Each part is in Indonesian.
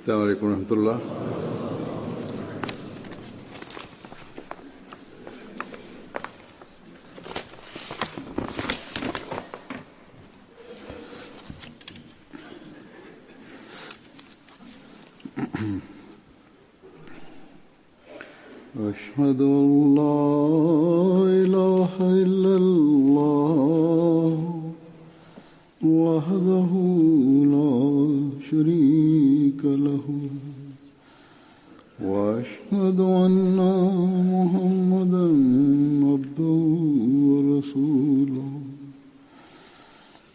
السلام عليكم ورحمة الله. أشهد أن لا إله إلا الله وحده لا شريك له وأشهد أن محمدا عبده ورسوله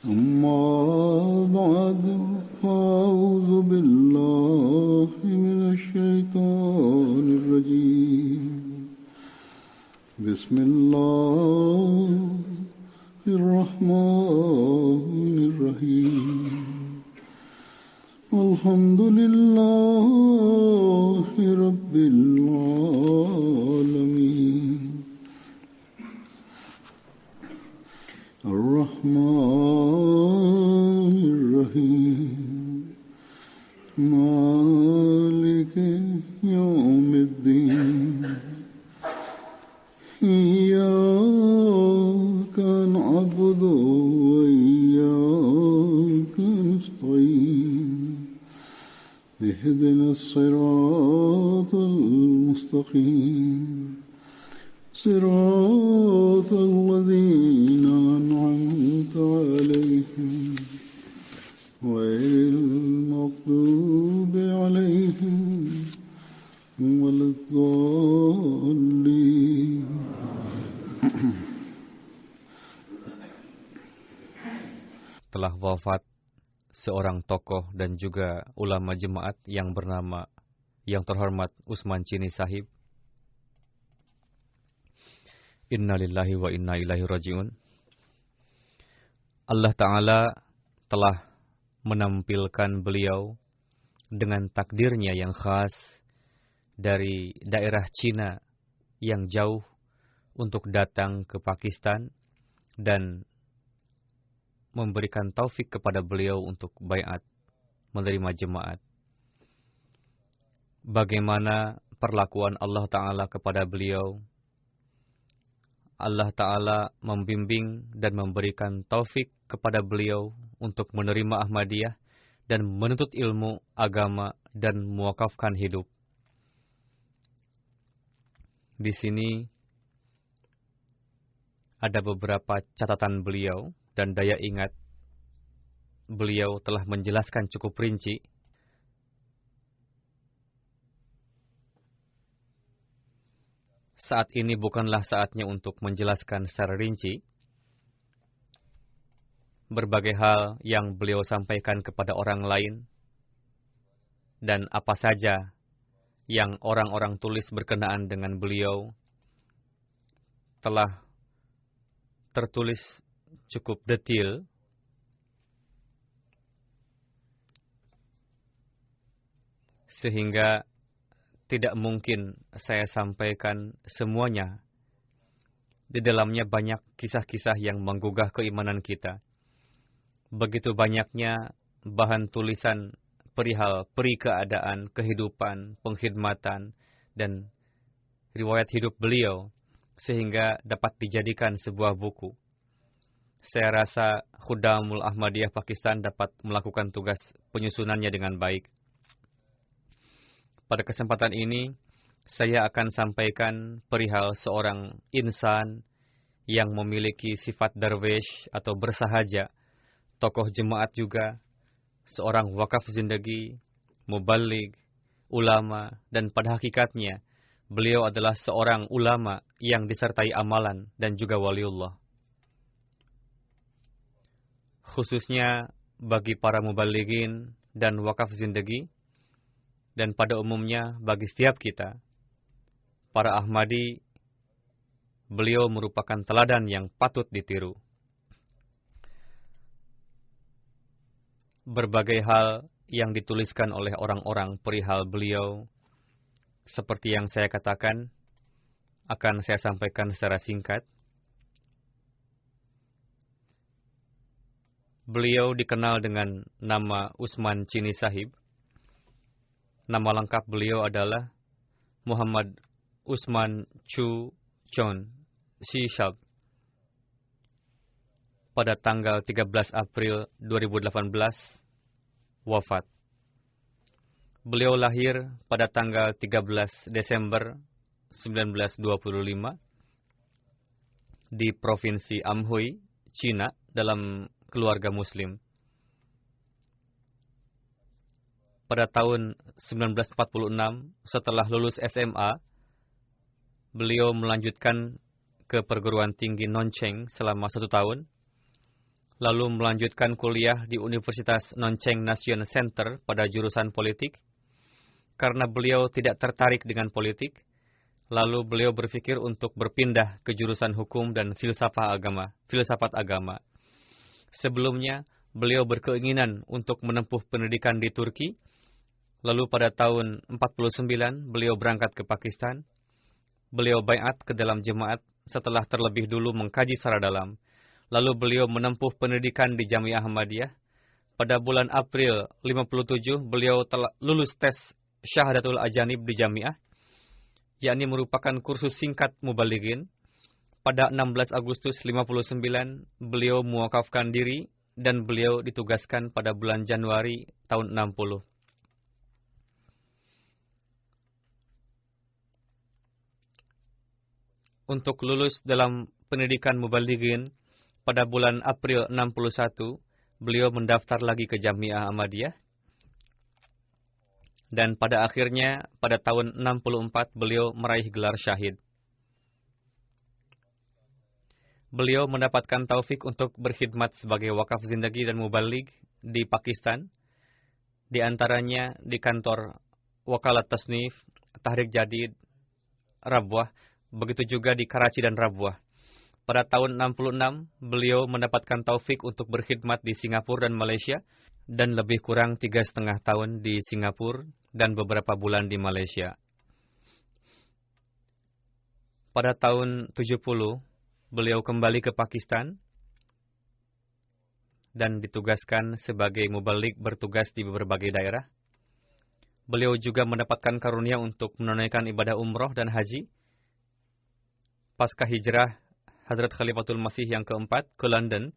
أما بعد فأعوذ بالله من الشيطان الرجيم بسم الله الرحمن الرحيم الحمد لله رب العالمين الرحمن الرحيم مالك يوم الدين إياك نعبد وإياك نستعين اهدنا الصراط المستقيم صراط الذين أنعمت عليهم غير المغضوب عليهم ولا الضالين. Telah wafat seorang tokoh dan juga ulama jemaat yang bernama yang terhormat Usman Chini Sahib. Innalillahi wa inna ilaihi raji'un. Allah Ta'ala telah menampilkan beliau dengan takdirnya yang khas dari daerah Cina yang jauh untuk datang ke Pakistan dan memberikan taufik kepada beliau untuk baiat menerima jemaat. Bagaimana perlakuan Allah Ta'ala kepada beliau? Allah Ta'ala membimbing dan memberikan taufik kepada beliau untuk menerima Ahmadiyah dan menuntut ilmu agama dan mewakafkan hidup. Di sini ada beberapa catatan beliau dan daya ingat. Beliau telah menjelaskan cukup rinci saat ini bukanlah saatnya untuk menjelaskan secara rinci berbagai hal yang beliau sampaikan kepada orang lain dan apa saja yang orang-orang tulis berkenaan dengan beliau telah tertulis cukup detail sehingga tidak mungkin saya sampaikan semuanya. Di dalamnya banyak kisah-kisah yang menggugah keimanan kita. Begitu banyaknya bahan tulisan perihal peri keadaan, kehidupan, pengkhidmatan, dan riwayat hidup beliau, sehingga dapat dijadikan sebuah buku. Saya rasa Khudamul Ahmadiyah Pakistan dapat melakukan tugas penyusunannya dengan baik. Pada kesempatan ini, saya akan sampaikan perihal seorang insan yang memiliki sifat darwish atau bersahaja, tokoh jemaat juga, seorang wakaf zindagi, muballigh, ulama, dan pada hakikatnya, beliau adalah seorang ulama yang disertai amalan dan juga waliullah. Khususnya bagi para muballighin dan wakaf zindagi, dan pada umumnya bagi setiap kita, para Ahmadi, beliau merupakan teladan yang patut ditiru. Berbagai hal yang dituliskan oleh orang-orang perihal beliau, seperti yang saya katakan, akan saya sampaikan secara singkat. Beliau dikenal dengan nama Usman Chini Sahib. Nama lengkap beliau adalah Muhammad Usman Chu Chon Shishab. Pada tanggal 13 April 2018, wafat. Beliau lahir pada tanggal 13 Desember 1925 di Provinsi Anhui, Cina, dalam keluarga Muslim. Pada tahun 1946, setelah lulus SMA, beliau melanjutkan ke perguruan tinggi Noncheng selama 1 tahun, lalu melanjutkan kuliah di Universitas Noncheng Nation Center pada jurusan politik. Karena beliau tidak tertarik dengan politik, lalu beliau berpikir untuk berpindah ke jurusan hukum dan filsafat agama. Sebelumnya, beliau berkeinginan untuk menempuh pendidikan di Turki. Lalu pada tahun 49, beliau berangkat ke Pakistan. Beliau baiat ke dalam jemaat setelah terlebih dulu mengkaji secara dalam. Lalu beliau menempuh pendidikan di Jamiah Ahmadiyah. Pada bulan April 57, beliau telah lulus tes Syahadatul Ajanib di Jamiah, yakni merupakan kursus singkat mubalighin. Pada 16 Agustus 59, beliau muwakafkan diri dan beliau ditugaskan pada bulan Januari tahun 60. Untuk lulus dalam pendidikan mubalighin, pada bulan April 61, beliau mendaftar lagi ke Jamiah Ahmadiyah. Dan pada akhirnya, pada tahun 64, beliau meraih gelar syahid. Beliau mendapatkan taufik untuk berkhidmat sebagai wakaf zindagi dan mubaligh di Pakistan, di antaranya di kantor Wakalat Tasnif, Tahrik Jadid, Rabwah, begitu juga di Karachi dan Rabwah. Pada tahun 66, beliau mendapatkan taufik untuk berkhidmat di Singapura dan Malaysia, dan lebih kurang 3,5 tahun di Singapura dan beberapa bulan di Malaysia. Pada tahun 70, beliau kembali ke Pakistan dan ditugaskan sebagai mubaligh bertugas di berbagai daerah. Beliau juga mendapatkan karunia untuk menunaikan ibadah umroh dan haji. Pasca hijrah Hadrat Khalifatul Masih yang keempat ke London,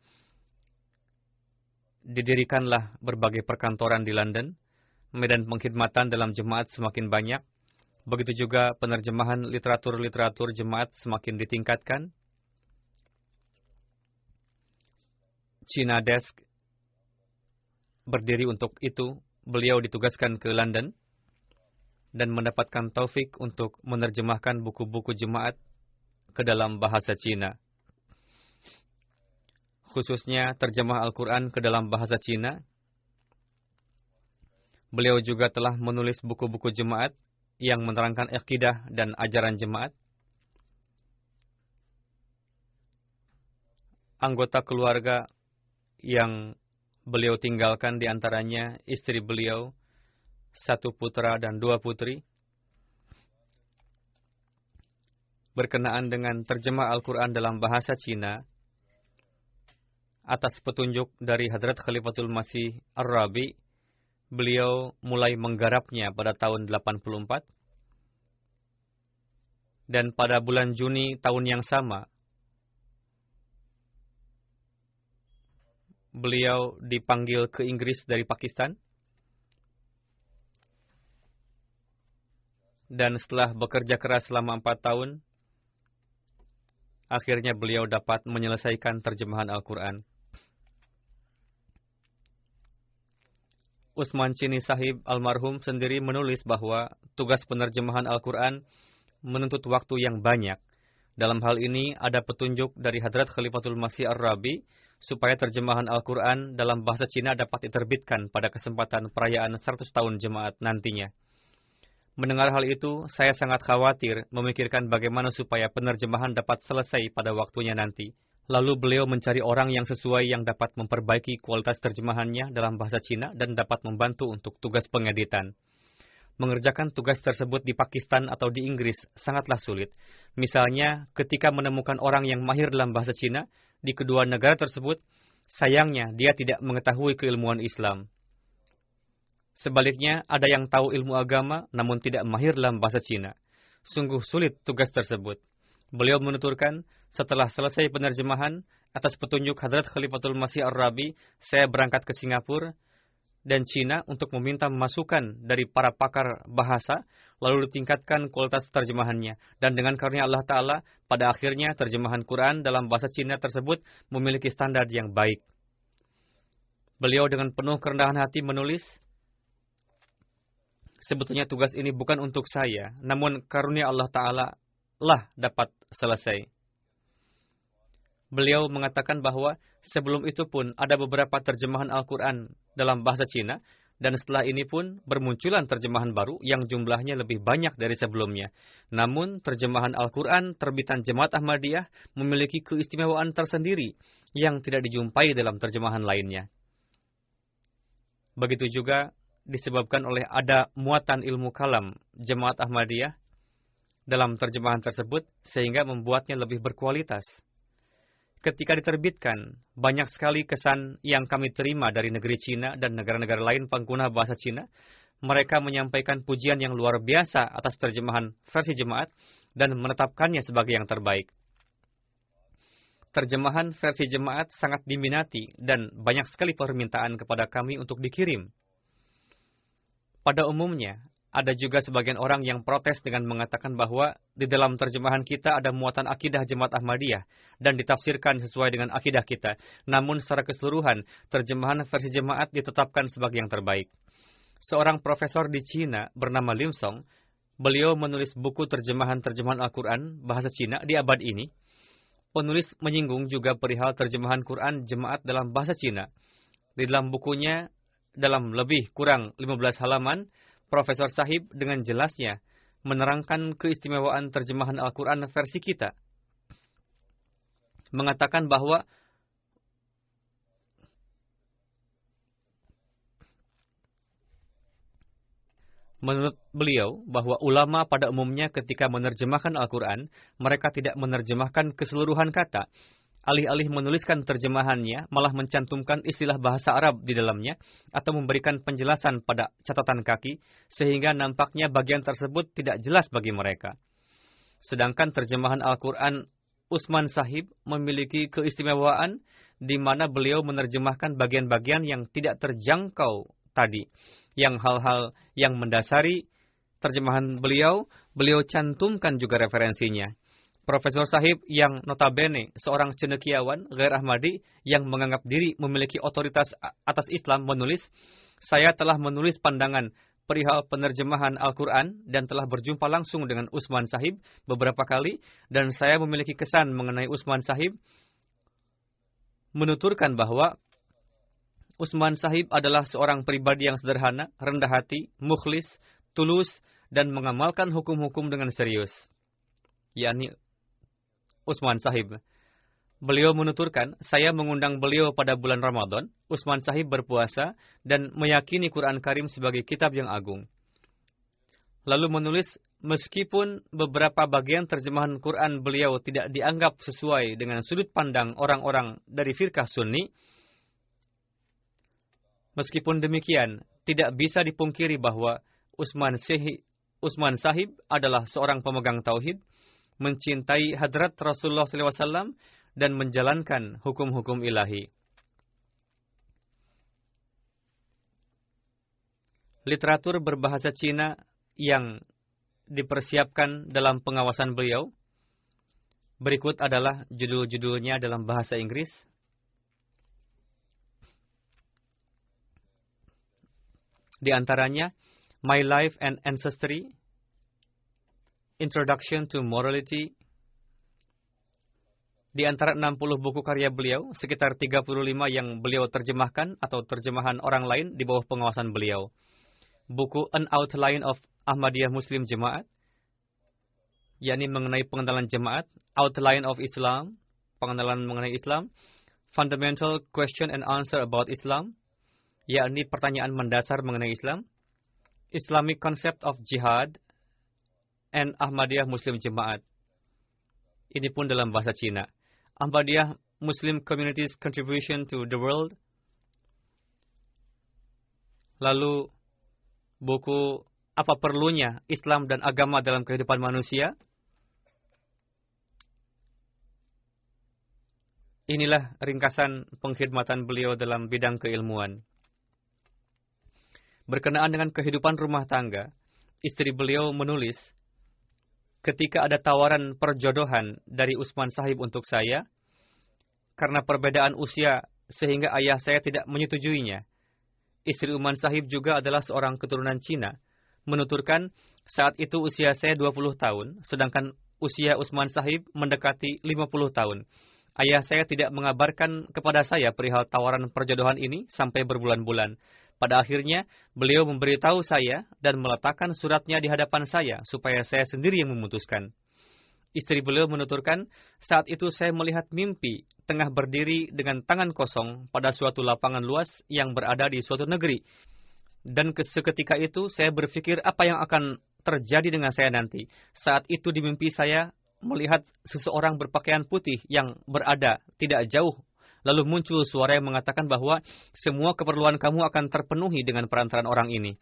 didirikanlah berbagai perkantoran di London, medan pengkhidmatan dalam jemaat semakin banyak, begitu juga penerjemahan literatur-literatur jemaat semakin ditingkatkan. China Desk berdiri untuk itu, beliau ditugaskan ke London dan mendapatkan taufik untuk menerjemahkan buku-buku jemaat ke dalam bahasa Cina. Khususnya terjemah Al-Quran ke dalam bahasa Cina. Beliau juga telah menulis buku-buku jemaat yang menerangkan akidah dan ajaran jemaat. Anggota keluarga yang beliau tinggalkan diantaranya istri beliau, 1 putra dan 2 putri. Berkenaan dengan terjemah Al-Quran dalam bahasa Cina, atas petunjuk dari Hadrat Khalifatul Masih Ar-Rabi, beliau mulai menggarapnya pada tahun 84. Dan pada bulan Juni tahun yang sama, beliau dipanggil ke Inggris dari Pakistan. Dan setelah bekerja keras selama 4 tahun, akhirnya beliau dapat menyelesaikan terjemahan Al-Quran. Usman Chini Sahib almarhum sendiri menulis bahwa tugas penerjemahan Al-Quran menuntut waktu yang banyak. Dalam hal ini ada petunjuk dari Hadrat Khalifatul Masih Ar-Rabi supaya terjemahan Al-Quran dalam bahasa Cina dapat diterbitkan pada kesempatan perayaan 100 tahun jemaat nantinya. Mendengar hal itu, saya sangat khawatir memikirkan bagaimana supaya penerjemahan dapat selesai pada waktunya nanti. Lalu beliau mencari orang yang sesuai yang dapat memperbaiki kualitas terjemahannya dalam bahasa Cina dan dapat membantu untuk tugas pengeditan. Mengerjakan tugas tersebut di Pakistan atau di Inggris sangatlah sulit. Misalnya, ketika menemukan orang yang mahir dalam bahasa Cina di kedua negara tersebut, sayangnya dia tidak mengetahui keilmuan Islam. Sebaliknya, ada yang tahu ilmu agama namun tidak mahir dalam bahasa Cina. Sungguh sulit tugas tersebut. Beliau menuturkan, setelah selesai penerjemahan, atas petunjuk Hadrat Khalifatul Masih Ar-Rabi, saya berangkat ke Singapura dan Cina untuk meminta masukan dari para pakar bahasa, lalu ditingkatkan kualitas terjemahannya. Dan dengan karunia Allah Ta'ala, pada akhirnya terjemahan Quran dalam bahasa Cina tersebut memiliki standar yang baik. Beliau dengan penuh kerendahan hati menulis, sebetulnya tugas ini bukan untuk saya, namun karunia Allah Ta'ala lah dapat selesai. Beliau mengatakan bahwa sebelum itu pun ada beberapa terjemahan Al-Quran dalam bahasa Cina, dan setelah ini pun bermunculan terjemahan baru yang jumlahnya lebih banyak dari sebelumnya. Namun, terjemahan Al-Quran terbitan Jemaat Ahmadiyah memiliki keistimewaan tersendiri yang tidak dijumpai dalam terjemahan lainnya. Begitu juga disebabkan oleh ada muatan ilmu kalam Jemaat Ahmadiyah dalam terjemahan tersebut, sehingga membuatnya lebih berkualitas. Ketika diterbitkan, banyak sekali kesan yang kami terima dari negeri Cina dan negara-negara lain pengguna bahasa Cina. Mereka menyampaikan pujian yang luar biasa atas terjemahan versi jemaat dan menetapkannya sebagai yang terbaik. Terjemahan versi jemaat sangat diminati dan banyak sekali permintaan kepada kami untuk dikirim. Pada umumnya, ada juga sebagian orang yang protes dengan mengatakan bahwa di dalam terjemahan kita ada muatan akidah Jemaat Ahmadiyah dan ditafsirkan sesuai dengan akidah kita. Namun secara keseluruhan, terjemahan versi jemaat ditetapkan sebagai yang terbaik. Seorang profesor di Cina bernama Lim Song, beliau menulis buku terjemahan Al-Quran bahasa Cina di abad ini. Penulis menyinggung juga perihal terjemahan Quran jemaat dalam bahasa Cina. Di dalam bukunya, dalam lebih kurang 15 halaman, Profesor Sahib dengan jelasnya menerangkan keistimewaan terjemahan Al-Quran versi kita. Mengatakan bahwa menurut beliau bahwa ulama pada umumnya ketika menerjemahkan Al-Quran, mereka tidak menerjemahkan keseluruhan kata. Alih-alih menuliskan terjemahannya, malah mencantumkan istilah bahasa Arab di dalamnya, atau memberikan penjelasan pada catatan kaki, sehingga nampaknya bagian tersebut tidak jelas bagi mereka. Sedangkan terjemahan Al-Quran Usman Sahib memiliki keistimewaan di mana beliau menerjemahkan bagian-bagian yang tidak terjangkau tadi. Yang hal-hal yang mendasari terjemahan beliau cantumkan juga referensinya. Profesor Sahib yang notabene seorang cendekiawan Ghair Ahmadi yang menganggap diri memiliki otoritas atas Islam menulis, saya telah menulis pandangan perihal penerjemahan Al-Quran dan telah berjumpa langsung dengan Usman Sahib beberapa kali, dan saya memiliki kesan mengenai Usman Sahib menuturkan bahwa Usman Sahib adalah seorang pribadi yang sederhana, rendah hati, mukhlis, tulus, dan mengamalkan hukum-hukum dengan serius. Yakni Usman Sahib. Beliau menuturkan, saya mengundang beliau pada bulan Ramadan. Usman Sahib berpuasa dan meyakini Quran Karim sebagai kitab yang agung. Lalu menulis, meskipun beberapa bagian terjemahan Quran beliau tidak dianggap sesuai dengan sudut pandang orang-orang dari firqah Sunni, meskipun demikian, tidak bisa dipungkiri bahwa Usman Sahib adalah seorang pemegang tauhid, mencintai hadrat Rasulullah SAW, dan menjalankan hukum-hukum ilahi. Literatur berbahasa Cina yang dipersiapkan dalam pengawasan beliau, berikut adalah judul-judulnya dalam bahasa Inggris. Di antaranya, My Life and Ancestry, Introduction to Morality. Di antara 60 buku karya beliau, sekitar 35 yang beliau terjemahkan atau terjemahan orang lain di bawah pengawasan beliau. Buku An Outline of Ahmadiyah Muslim Jemaat, yakni mengenai pengenalan jemaat. Outline of Islam, pengenalan mengenai Islam. Fundamental Question and Answer about Islam, yakni pertanyaan mendasar mengenai Islam. Islamic Concept of Jihad, and Ahmadiyah Muslim Jemaat. Ini pun dalam bahasa Cina. Ahmadiyah Muslim Community's Contribution to the World. Lalu buku Apa Perlunya Islam dan Agama dalam Kehidupan Manusia. Inilah ringkasan pengkhidmatan beliau dalam bidang keilmuan. Berkenaan dengan kehidupan rumah tangga, istri beliau menulis, ketika ada tawaran perjodohan dari Usman Sahib untuk saya, karena perbedaan usia sehingga ayah saya tidak menyetujuinya. Istri Usman Sahib juga adalah seorang keturunan Cina, menuturkan saat itu usia saya 20 tahun, sedangkan usia Usman Sahib mendekati 50 tahun. Ayah saya tidak mengabarkan kepada saya perihal tawaran perjodohan ini sampai berbulan-bulan. Pada akhirnya, beliau memberitahu saya dan meletakkan suratnya di hadapan saya supaya saya sendiri yang memutuskan. Istri beliau menuturkan, saat itu saya melihat mimpi tengah berdiri dengan tangan kosong pada suatu lapangan luas yang berada di suatu negeri. Dan seketika itu saya berpikir apa yang akan terjadi dengan saya nanti. Saat itu di mimpi saya melihat seseorang berpakaian putih yang berada tidak jauh. Lalu muncul suara yang mengatakan bahwa semua keperluan kamu akan terpenuhi dengan perantaraan orang ini.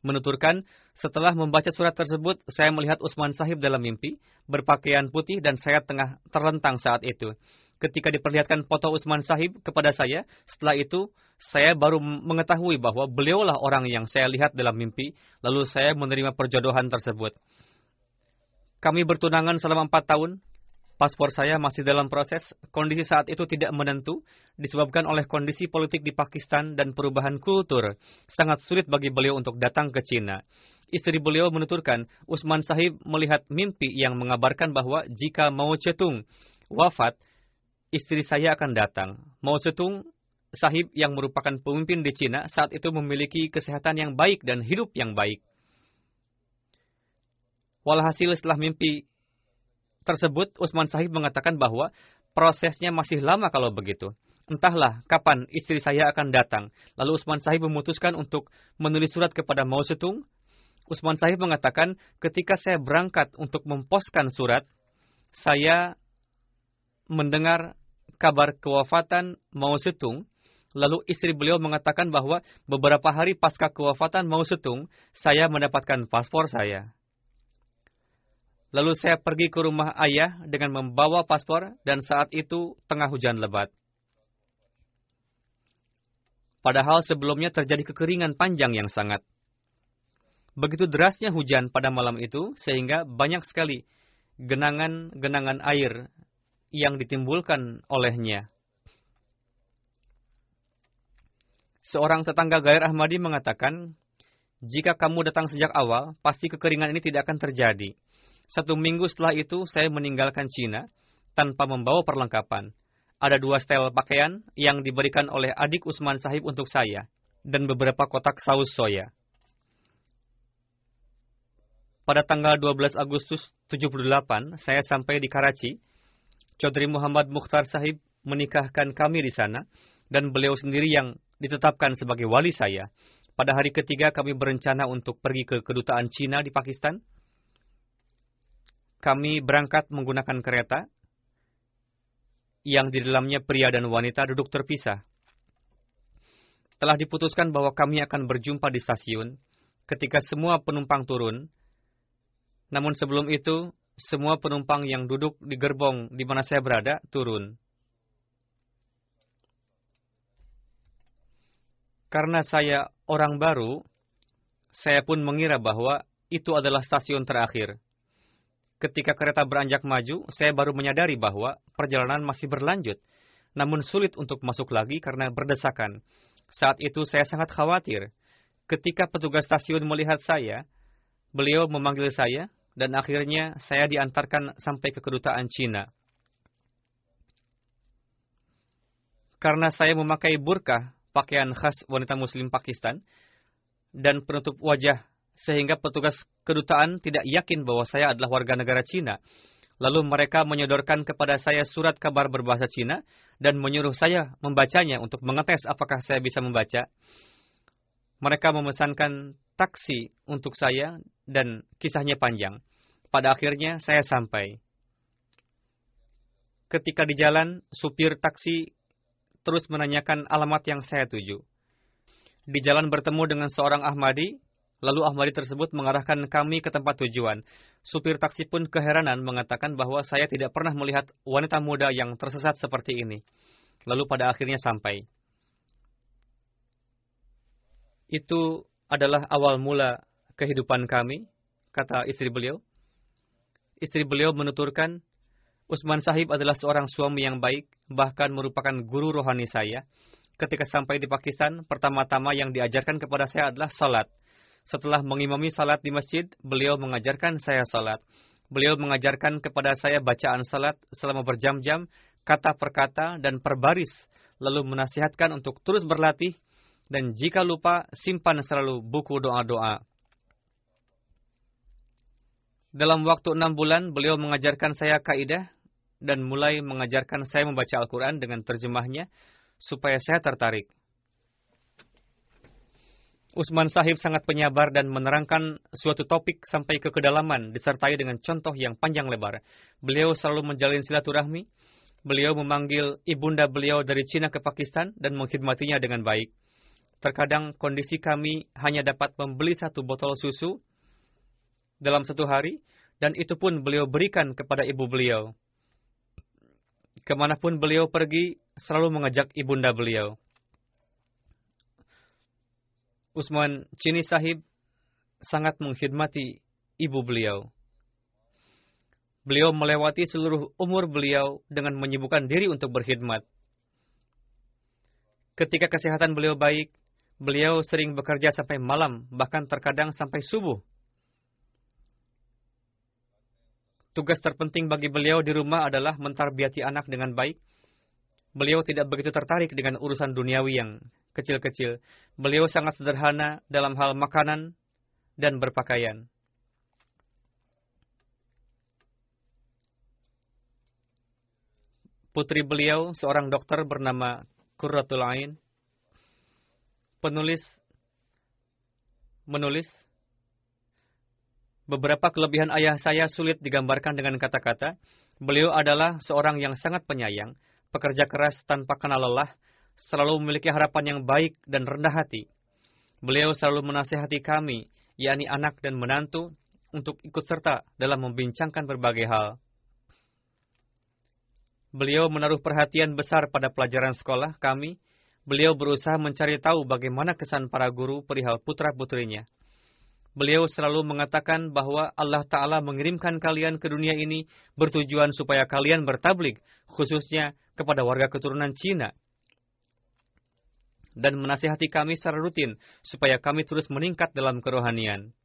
Menuturkan, setelah membaca surat tersebut, saya melihat Usman Sahib dalam mimpi, berpakaian putih dan saya tengah terlentang saat itu. Ketika diperlihatkan foto Usman Sahib kepada saya, setelah itu saya baru mengetahui bahwa beliaulah orang yang saya lihat dalam mimpi, lalu saya menerima perjodohan tersebut. Kami bertunangan selama 4 tahun. Paspor saya masih dalam proses. Kondisi saat itu tidak menentu, disebabkan oleh kondisi politik di Pakistan dan perubahan kultur. Sangat sulit bagi beliau untuk datang ke Cina. Istri beliau menuturkan, Usman Sahib melihat mimpi yang mengabarkan bahwa jika Mao Zedong wafat, istri saya akan datang. Mao Zedong Sahib yang merupakan pemimpin di Cina saat itu memiliki kesehatan yang baik dan hidup yang baik. Walhasil setelah mimpi tersebut, Usman Sahib mengatakan bahwa prosesnya masih lama kalau begitu. Entahlah kapan istri saya akan datang. Lalu Usman Sahib memutuskan untuk menulis surat kepada Mao Zedong. Usman Sahib mengatakan, ketika saya berangkat untuk memposkan surat, saya mendengar kabar kewafatan Mao Zedong. Lalu istri beliau mengatakan bahwa beberapa hari pasca kewafatan Mao Zedong, saya mendapatkan paspor saya. Lalu saya pergi ke rumah ayah dengan membawa paspor dan saat itu tengah hujan lebat. Padahal sebelumnya terjadi kekeringan panjang yang sangat. Begitu derasnya hujan pada malam itu sehingga banyak sekali genangan-genangan air yang ditimbulkan olehnya. Seorang tetangga Gair Ahmadi mengatakan, jika kamu datang sejak awal, pasti kekeringan ini tidak akan terjadi. 1 minggu setelah itu, saya meninggalkan Cina tanpa membawa perlengkapan. Ada 2 setel pakaian yang diberikan oleh adik Usman Sahib untuk saya, dan beberapa kotak saus soya. Pada tanggal 12 Agustus 78, saya sampai di Karachi. Chaudhry Muhammad Mukhtar Sahib menikahkan kami di sana, dan beliau sendiri yang ditetapkan sebagai wali saya. Pada hari ketiga, kami berencana untuk pergi ke kedutaan Cina di Pakistan. Kami berangkat menggunakan kereta yang di dalamnya pria dan wanita duduk terpisah. Telah diputuskan bahwa kami akan berjumpa di stasiun ketika semua penumpang turun. Namun sebelum itu, semua penumpang yang duduk di gerbong di mana saya berada turun. Karena saya orang baru, saya pun mengira bahwa itu adalah stasiun terakhir. Ketika kereta beranjak maju, saya baru menyadari bahwa perjalanan masih berlanjut, namun sulit untuk masuk lagi karena berdesakan. Saat itu saya sangat khawatir. Ketika petugas stasiun melihat saya, beliau memanggil saya, dan akhirnya saya diantarkan sampai ke kedutaan Cina. Karena saya memakai burkah, pakaian khas wanita muslim Pakistan, dan penutup wajah, sehingga petugas kedutaan tidak yakin bahwa saya adalah warga negara Cina. Lalu mereka menyodorkan kepada saya surat kabar berbahasa Cina dan menyuruh saya membacanya untuk mengetes apakah saya bisa membaca. Mereka memesankan taksi untuk saya dan kisahnya panjang. Pada akhirnya saya sampai. Ketika di jalan, supir taksi terus menanyakan alamat yang saya tuju. Di jalan bertemu dengan seorang Ahmadi, Lalu Ahmadi tersebut mengarahkan kami ke tempat tujuan. Supir taksi pun keheranan mengatakan bahwa saya tidak pernah melihat wanita muda yang tersesat seperti ini. Lalu pada akhirnya sampai. Itu adalah awal mula kehidupan kami, kata istri beliau. Istri beliau menuturkan, Usman Sahib adalah seorang suami yang baik, bahkan merupakan guru rohani saya. Ketika sampai di Pakistan, pertama-tama yang diajarkan kepada saya adalah salat. Setelah mengimami salat di masjid, beliau mengajarkan saya salat. Beliau mengajarkan kepada saya bacaan salat selama berjam-jam, kata per kata dan per baris, lalu menasihatkan untuk terus berlatih, dan jika lupa, simpan selalu buku doa-doa. Dalam waktu 6 bulan, beliau mengajarkan saya kaidah, dan mulai mengajarkan saya membaca Al-Quran dengan terjemahnya, supaya saya tertarik. Usman Sahib sangat penyabar dan menerangkan suatu topik sampai ke kedalaman, disertai dengan contoh yang panjang lebar. Beliau selalu menjalin silaturahmi. Beliau memanggil ibunda beliau dari Cina ke Pakistan dan mengkhidmatinya dengan baik. Terkadang kondisi kami hanya dapat membeli 1 botol susu dalam 1 hari, dan itu pun beliau berikan kepada ibu beliau. Kemanapun beliau pergi, selalu mengajak ibunda beliau. Usman Chini Sahib sangat mengkhidmati ibu beliau. Beliau melewati seluruh umur beliau dengan menyibukkan diri untuk berkhidmat. Ketika kesehatan beliau baik, beliau sering bekerja sampai malam, bahkan terkadang sampai subuh. Tugas terpenting bagi beliau di rumah adalah mentarbiati anak dengan baik. Beliau tidak begitu tertarik dengan urusan duniawi yang kecil-kecil. Beliau sangat sederhana dalam hal makanan dan berpakaian. Putri beliau, seorang dokter bernama Qurratul Ain, menulis, beberapa kelebihan ayah saya sulit digambarkan dengan kata-kata. Beliau adalah seorang yang sangat penyayang, pekerja keras tanpa kenal lelah, selalu memiliki harapan yang baik dan rendah hati. Beliau selalu menasihati kami, yakni anak dan menantu, untuk ikut serta dalam membincangkan berbagai hal. Beliau menaruh perhatian besar pada pelajaran sekolah kami. Beliau berusaha mencari tahu bagaimana kesan para guru perihal putra-putrinya. Beliau selalu mengatakan bahwa Allah Ta'ala mengirimkan kalian ke dunia ini bertujuan supaya kalian bertabligh, khususnya kepada warga keturunan Cina. Dan menasihati kami secara rutin supaya kami terus meningkat dalam kerohanian,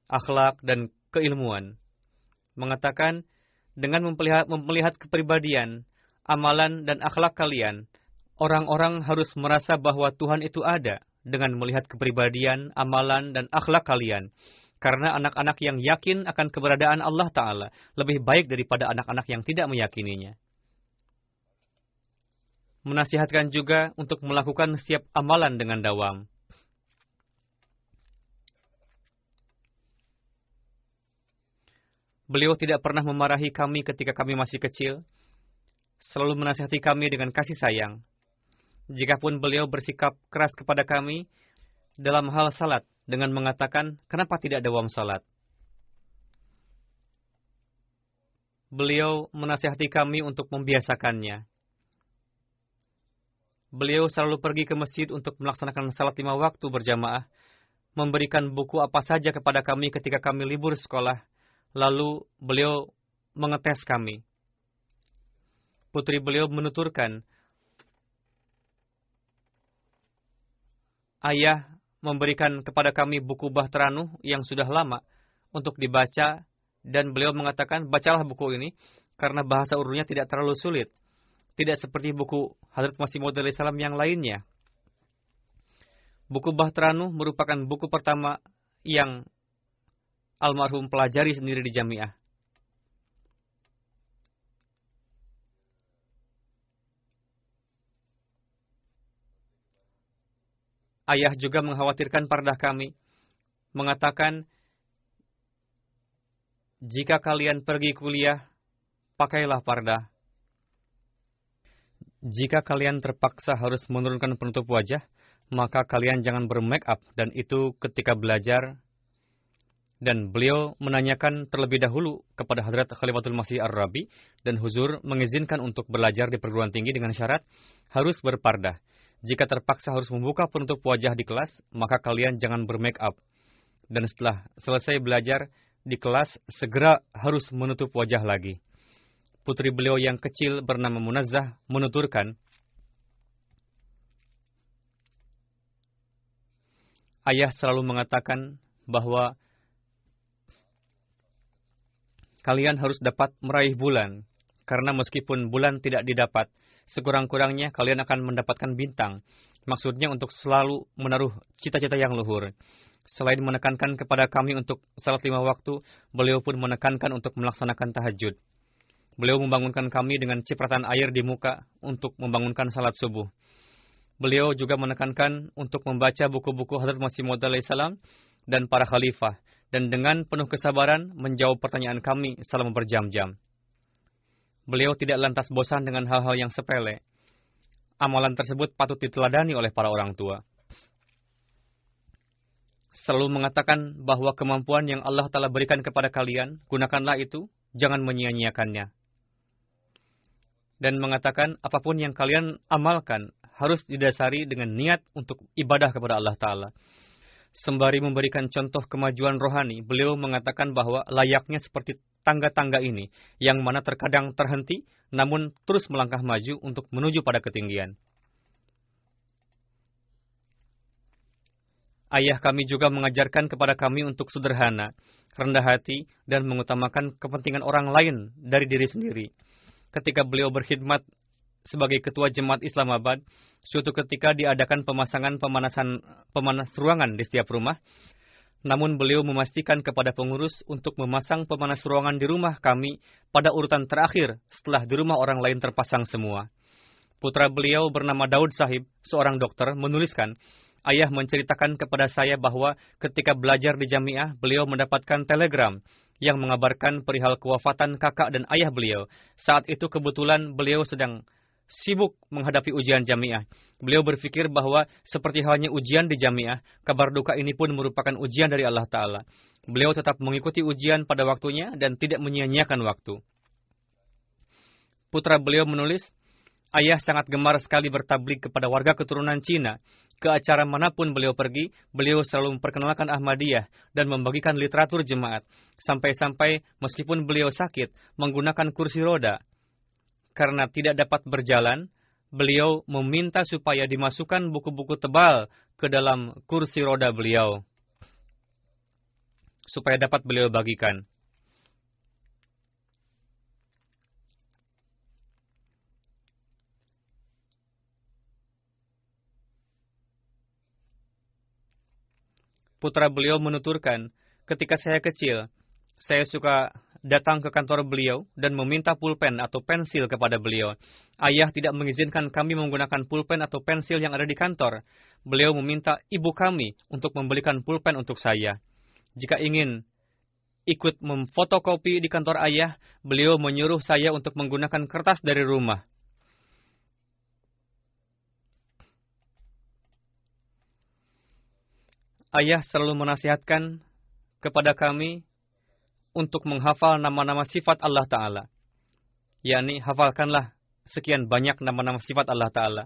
akhlak, dan keilmuan. Mengatakan, dengan melihat kepribadian, amalan, dan akhlak kalian, orang-orang harus merasa bahwa Tuhan itu ada dengan melihat kepribadian, amalan, dan akhlak kalian. Karena anak-anak yang yakin akan keberadaan Allah Ta'ala lebih baik daripada anak-anak yang tidak meyakininya. Menasihatkan juga untuk melakukan setiap amalan dengan dawam. Beliau tidak pernah memarahi kami ketika kami masih kecil, selalu menasihati kami dengan kasih sayang. Jikapun beliau bersikap keras kepada kami dalam hal salat, dengan mengatakan, kenapa tidak dawam salat? Beliau menasihati kami untuk membiasakannya. Beliau selalu pergi ke masjid untuk melaksanakan salat 5 waktu berjamaah, memberikan buku apa saja kepada kami ketika kami libur sekolah, lalu beliau mengetes kami. Putri beliau menuturkan, ayah memberikan kepada kami buku Bahteranuh yang sudah lama untuk dibaca, dan beliau mengatakan, bacalah buku ini, karena bahasa Urdunya tidak terlalu sulit. Tidak seperti buku Hadrat Masih Maud alaihissalam yang lainnya. Buku Bahteranuh merupakan buku pertama yang almarhum pelajari sendiri di jamiah. Ayah juga mengkhawatirkan pardah kami, mengatakan, jika kalian pergi kuliah, pakailah pardah. Jika kalian terpaksa harus menurunkan penutup wajah, maka kalian jangan bermake up, dan itu ketika belajar. Dan beliau menanyakan terlebih dahulu kepada Hadrat Khalifatul Masih Ar-Rabi, dan Huzur mengizinkan untuk belajar di perguruan tinggi dengan syarat harus berpardah. Jika terpaksa harus membuka penutup wajah di kelas, maka kalian jangan bermake up. Dan setelah selesai belajar di kelas, segera harus menutup wajah lagi. Putri beliau yang kecil bernama Munazzah menuturkan, ayah selalu mengatakan bahwa kalian harus dapat meraih bulan, karena meskipun bulan tidak didapat, sekurang-kurangnya kalian akan mendapatkan bintang. Maksudnya untuk selalu menaruh cita-cita yang luhur. Selain menekankan kepada kami untuk salat 5 waktu, beliau pun menekankan untuk melaksanakan tahajud. Beliau membangunkan kami dengan cipratan air di muka untuk membangunkan salat subuh. Beliau juga menekankan untuk membaca buku-buku Hadrat Masih Maud alaihissalam dan para khalifah, dan dengan penuh kesabaran menjawab pertanyaan kami selama berjam-jam. Beliau tidak lantas bosan dengan hal-hal yang sepele. Amalan tersebut patut diteladani oleh para orang tua. Selalu mengatakan bahwa kemampuan yang Allah Ta'ala berikan kepada kalian, gunakanlah itu, jangan menyia-nyiakannya. Dan mengatakan apapun yang kalian amalkan harus didasari dengan niat untuk ibadah kepada Allah Ta'ala. Sembari memberikan contoh kemajuan rohani, beliau mengatakan bahwa layaknya seperti tangga-tangga ini, yang mana terkadang terhenti, namun terus melangkah maju untuk menuju pada ketinggian. Ayah kami juga mengajarkan kepada kami untuk sederhana, rendah hati, dan mengutamakan kepentingan orang lain dari diri sendiri. Ketika beliau berkhidmat sebagai ketua Jemaat Islamabad, suatu ketika diadakan pemanas ruangan di setiap rumah. Namun beliau memastikan kepada pengurus untuk memasang pemanas ruangan di rumah kami pada urutan terakhir setelah di rumah orang lain terpasang semua. Putra beliau bernama Daud Sahib, seorang dokter, menuliskan, ayah menceritakan kepada saya bahwa ketika belajar di jamiah, beliau mendapatkan telegram yang mengabarkan perihal kewafatan kakak dan ayah beliau. Saat itu kebetulan beliau sedang sibuk menghadapi ujian jamiah. Beliau berpikir bahwa seperti halnya ujian di jamiah, kabar duka ini pun merupakan ujian dari Allah Ta'ala. Beliau tetap mengikuti ujian pada waktunya dan tidak menyia-nyiakan waktu. Putra beliau menulis, ayah sangat gemar sekali bertablik kepada warga keturunan Cina. Ke acara manapun beliau pergi, beliau selalu memperkenalkan Ahmadiyah dan membagikan literatur jemaat. Sampai-sampai meskipun beliau sakit, menggunakan kursi roda, karena tidak dapat berjalan, beliau meminta supaya dimasukkan buku-buku tebal ke dalam kursi roda beliau, supaya dapat beliau bagikan. Putra beliau menuturkan, ketika saya kecil, saya suka datang ke kantor beliau dan meminta pulpen atau pensil kepada beliau. Ayah tidak mengizinkan kami menggunakan pulpen atau pensil yang ada di kantor. Beliau meminta ibu kami untuk membelikan pulpen untuk saya. Jika ingin ikut memfotokopi di kantor ayah, beliau menyuruh saya untuk menggunakan kertas dari rumah. Ayah selalu menasihatkan kepada kami untuk menghafal nama-nama sifat Allah Ta'ala. yakni hafalkanlah sekian banyak nama-nama sifat Allah Ta'ala.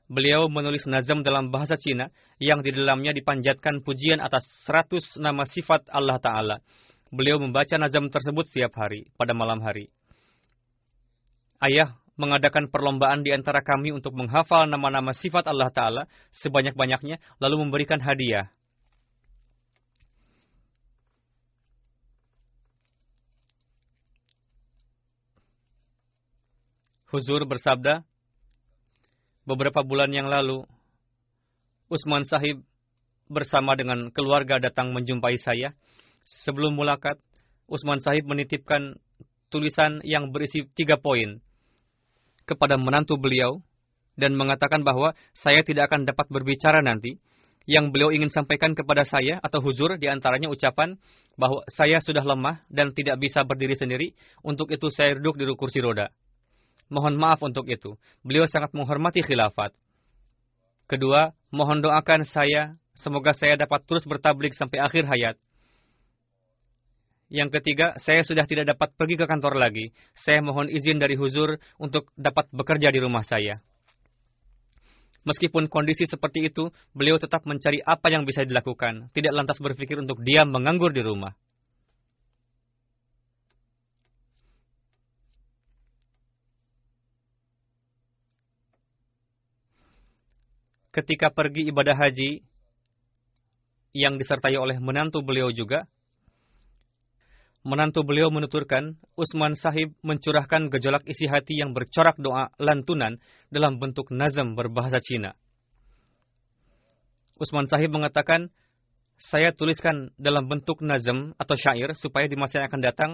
Beliau menulis nazam dalam bahasa Cina yang di dalamnya dipanjatkan pujian atas 100 nama sifat Allah Ta'ala. Beliau membaca nazam tersebut setiap hari, pada malam hari. Ayah mengadakan perlombaan di antara kami untuk menghafal nama-nama sifat Allah Ta'ala sebanyak-banyaknya, lalu memberikan hadiah. Huzur bersabda, beberapa bulan yang lalu, Usman Sahib bersama dengan keluarga datang menjumpai saya. Sebelum mulakat, Usman Sahib menitipkan tulisan yang berisi 3 poin kepada menantu beliau dan mengatakan bahwa saya tidak akan dapat berbicara nanti. Yang beliau ingin sampaikan kepada saya atau huzur diantaranya ucapan bahwa saya sudah lemah dan tidak bisa berdiri sendiri, untuk itu saya duduk di kursi roda. Mohon maaf untuk itu. Beliau sangat menghormati khilafat. Kedua, mohon doakan saya, semoga saya dapat terus bertabligh sampai akhir hayat. Yang ketiga, saya sudah tidak dapat pergi ke kantor lagi. Saya mohon izin dari huzur untuk dapat bekerja di rumah saya. Meskipun kondisi seperti itu, beliau tetap mencari apa yang bisa dilakukan, tidak lantas berpikir untuk diam menganggur di rumah. Ketika pergi ibadah haji, yang disertai oleh menantu beliau juga, menantu beliau menuturkan, Utsman Sahib mencurahkan gejolak isi hati yang bercorak doa lantunan dalam bentuk nazam berbahasa Cina. Utsman Sahib mengatakan, saya tuliskan dalam bentuk nazam atau syair supaya di masa yang akan datang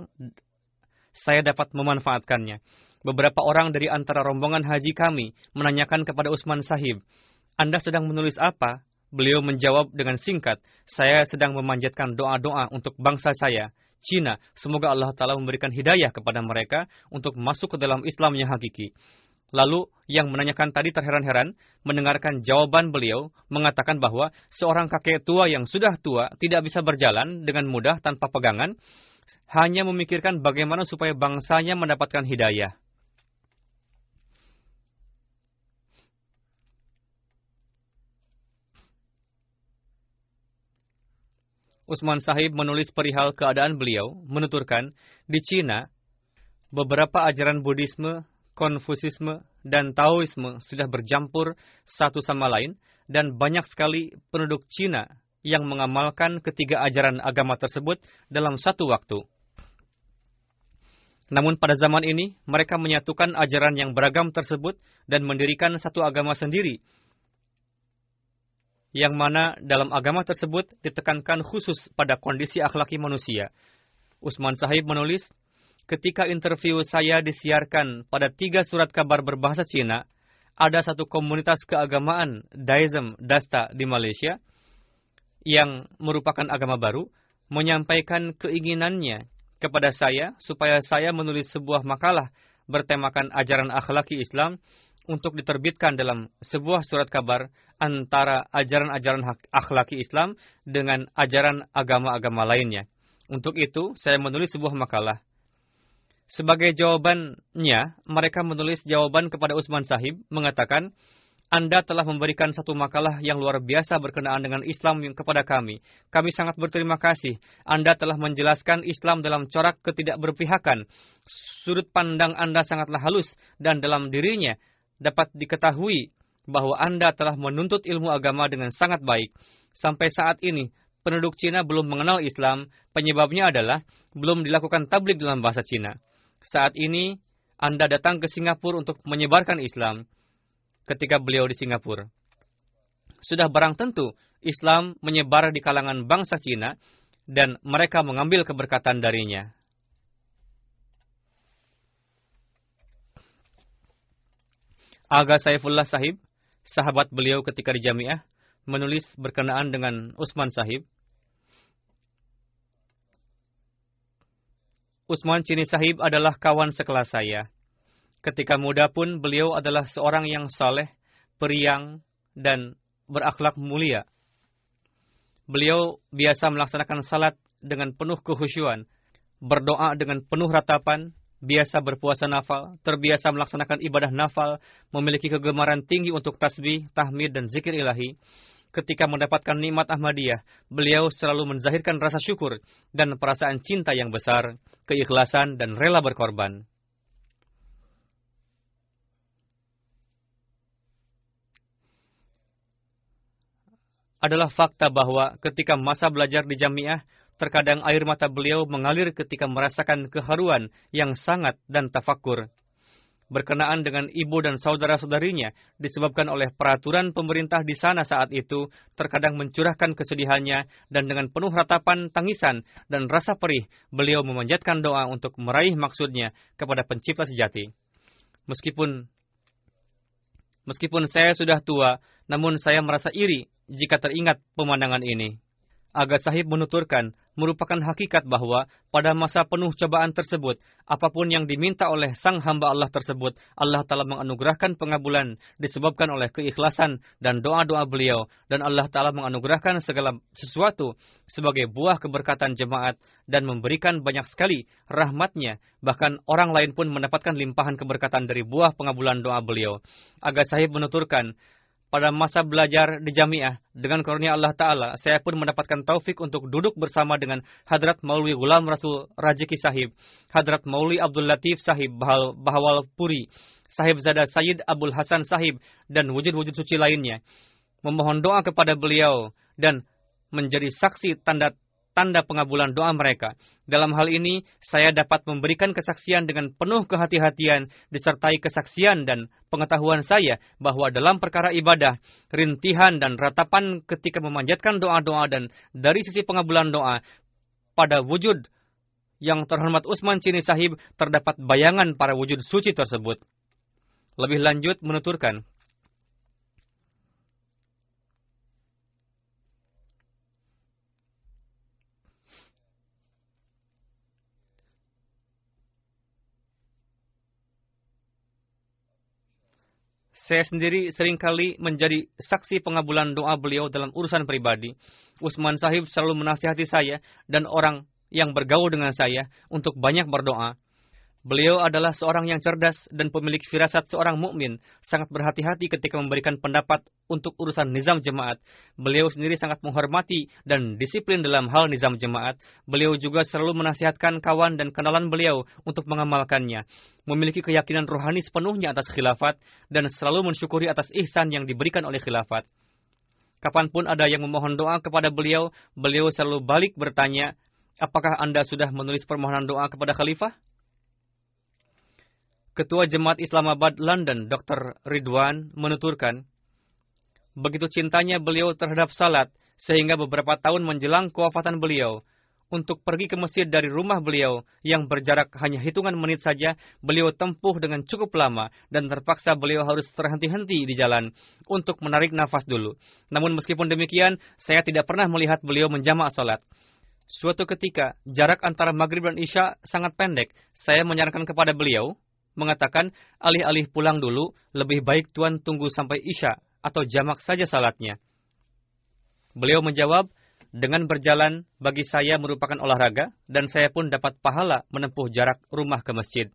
saya dapat memanfaatkannya. Beberapa orang dari antara rombongan haji kami menanyakan kepada Utsman Sahib, Anda sedang menulis apa? Beliau menjawab dengan singkat, saya sedang memanjatkan doa-doa untuk bangsa saya, Cina, semoga Allah Ta'ala memberikan hidayah kepada mereka untuk masuk ke dalam Islam yang hakiki. Lalu, yang menanyakan tadi terheran-heran, mendengarkan jawaban beliau, mengatakan bahwa seorang kakek tua yang sudah tua tidak bisa berjalan dengan mudah tanpa pegangan, hanya memikirkan bagaimana supaya bangsanya mendapatkan hidayah. Utsman Sahib menulis perihal keadaan beliau, menuturkan, di Cina, beberapa ajaran Buddhisme, Konfusisme, dan Taoisme sudah bercampur satu sama lain, dan banyak sekali penduduk Cina yang mengamalkan ketiga ajaran agama tersebut dalam satu waktu. Namun pada zaman ini, mereka menyatukan ajaran yang beragam tersebut dan mendirikan satu agama sendiri, yang mana dalam agama tersebut ditekankan khusus pada kondisi akhlaki manusia. Utsman Sahib menulis, ketika interview saya disiarkan pada 3 surat kabar berbahasa Cina, ada satu komunitas keagamaan Daism Dasta di Malaysia, yang merupakan agama baru, menyampaikan keinginannya kepada saya supaya saya menulis sebuah makalah bertemakan ajaran akhlaki Islam untuk diterbitkan dalam sebuah surat kabar antara ajaran-ajaran akhlaki Islam dengan ajaran agama-agama lainnya. Untuk itu, saya menulis sebuah makalah. Sebagai jawabannya, mereka menulis jawaban kepada Utsman Sahib, mengatakan, Anda telah memberikan satu makalah yang luar biasa berkenaan dengan Islam kepada kami. Kami sangat berterima kasih. Anda telah menjelaskan Islam dalam corak ketidakberpihakan. Sudut pandang Anda sangatlah halus, dan dalam dirinya dapat diketahui bahwa Anda telah menuntut ilmu agama dengan sangat baik. Sampai saat ini, penduduk Cina belum mengenal Islam. Penyebabnya adalah belum dilakukan tabligh dalam bahasa Cina. Saat ini, Anda datang ke Singapura untuk menyebarkan Islam. Ketika beliau di Singapura, sudah barang tentu Islam menyebar di kalangan bangsa Cina dan mereka mengambil keberkatan darinya. Aga Saifullah Sahib, sahabat beliau ketika di Jamiah, menulis berkenaan dengan Utsman Sahib. Utsman Chini Sahib adalah kawan sekelas saya. Ketika muda pun beliau adalah seorang yang saleh, periang, dan berakhlak mulia. Beliau biasa melaksanakan salat dengan penuh kehusyuan, berdoa dengan penuh ratapan, biasa berpuasa nafal, terbiasa melaksanakan ibadah nafal, memiliki kegemaran tinggi untuk tasbih, tahmid, dan zikir ilahi. Ketika mendapatkan nikmat Ahmadiyah, beliau selalu menzahirkan rasa syukur dan perasaan cinta yang besar, keikhlasan, dan rela berkorban. Adalah fakta bahwa ketika masa belajar di Jamiah, terkadang air mata beliau mengalir ketika merasakan keharuan yang sangat dan tafakur. Berkenaan dengan ibu dan saudara-saudarinya, disebabkan oleh peraturan pemerintah di sana saat itu, terkadang mencurahkan kesedihannya, dan dengan penuh ratapan tangisan dan rasa perih, beliau memanjatkan doa untuk meraih maksudnya kepada pencipta sejati. Meskipun saya sudah tua, namun saya merasa iri jika teringat pemandangan ini. Aga Sahib menuturkan, merupakan hakikat bahwa pada masa penuh cobaan tersebut, apapun yang diminta oleh sang hamba Allah tersebut, Allah Ta'ala menganugerahkan pengabulan disebabkan oleh keikhlasan dan doa-doa beliau, dan Allah Ta'ala menganugerahkan segala sesuatu sebagai buah keberkatan jemaat dan memberikan banyak sekali rahmatnya, bahkan orang lain pun mendapatkan limpahan keberkatan dari buah pengabulan doa beliau. Aga Sahib menuturkan, pada masa belajar di jamiah, dengan karunia Allah Ta'ala, saya pun mendapatkan taufik untuk duduk bersama dengan Hadrat Maulwi Ghulam Rasul Rajiki Sahib, Hadrat Maulwi Abdul Latif Sahib Bahawal Puri, Sahib Zada Sayyid Abdul Hasan Sahib, dan wujud-wujud suci lainnya. Memohon doa kepada beliau dan menjadi saksi tanda pengabulan doa mereka. Dalam hal ini, saya dapat memberikan kesaksian dengan penuh kehati-hatian, disertai kesaksian dan pengetahuan saya bahwa dalam perkara ibadah, rintihan dan ratapan ketika memanjatkan doa-doa dan dari sisi pengabulan doa, pada wujud yang terhormat Usman Chini Sahib terdapat bayangan para wujud suci tersebut. Lebih lanjut menuturkan, saya sendiri seringkali menjadi saksi pengabulan doa beliau dalam urusan pribadi. Usman Sahib selalu menasihati saya dan orang yang bergaul dengan saya untuk banyak berdoa. Beliau adalah seorang yang cerdas dan pemilik firasat seorang mukmin, sangat berhati-hati ketika memberikan pendapat untuk urusan nizam jemaat. Beliau sendiri sangat menghormati dan disiplin dalam hal nizam jemaat. Beliau juga selalu menasihatkan kawan dan kenalan beliau untuk mengamalkannya. Memiliki keyakinan rohani sepenuhnya atas khilafat dan selalu mensyukuri atas ihsan yang diberikan oleh khilafat. Kapanpun ada yang memohon doa kepada beliau, beliau selalu balik bertanya, apakah Anda sudah menulis permohonan doa kepada khalifah? Ketua Jemaat Islamabad London, Dr. Ridwan, menuturkan, begitu cintanya beliau terhadap salat, sehingga beberapa tahun menjelang kewafatan beliau, untuk pergi ke masjid dari rumah beliau, yang berjarak hanya hitungan menit saja, beliau tempuh dengan cukup lama, dan terpaksa beliau harus terhenti-henti di jalan, untuk menarik nafas dulu. Namun meskipun demikian, saya tidak pernah melihat beliau menjamak salat. Suatu ketika, jarak antara maghrib dan isya sangat pendek, saya menyarankan kepada beliau, mengatakan, alih-alih pulang dulu, lebih baik Tuan tunggu sampai isya atau jamak saja salatnya. Beliau menjawab, dengan berjalan bagi saya merupakan olahraga dan saya pun dapat pahala menempuh jarak rumah ke masjid.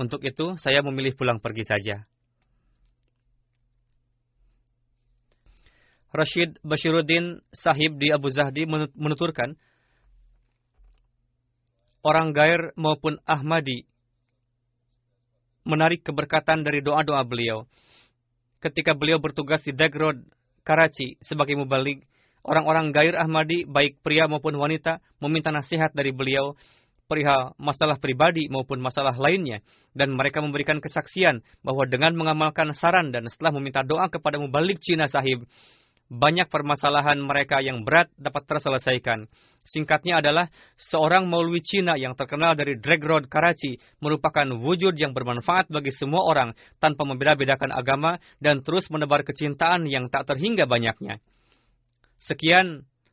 Untuk itu, saya memilih pulang pergi saja. Rashid Bashiruddin Sahib di Abu Zahdi menuturkan, orang Gair maupun Ahmadi menarik keberkatan dari doa-doa beliau. Ketika beliau bertugas di Dag Road, Karachi sebagai mubalik, orang-orang Gair Ahmadi, baik pria maupun wanita, meminta nasihat dari beliau perihal masalah pribadi maupun masalah lainnya, dan mereka memberikan kesaksian bahwa dengan mengamalkan saran dan setelah meminta doa kepada mubalik Cina Sahib, banyak permasalahan mereka yang berat dapat terselesaikan. Singkatnya adalah, seorang Maulwi Cina yang terkenal dari Drag Road, Karachi, merupakan wujud yang bermanfaat bagi semua orang tanpa membeda-bedakan agama dan terus menebar kecintaan yang tak terhingga banyaknya.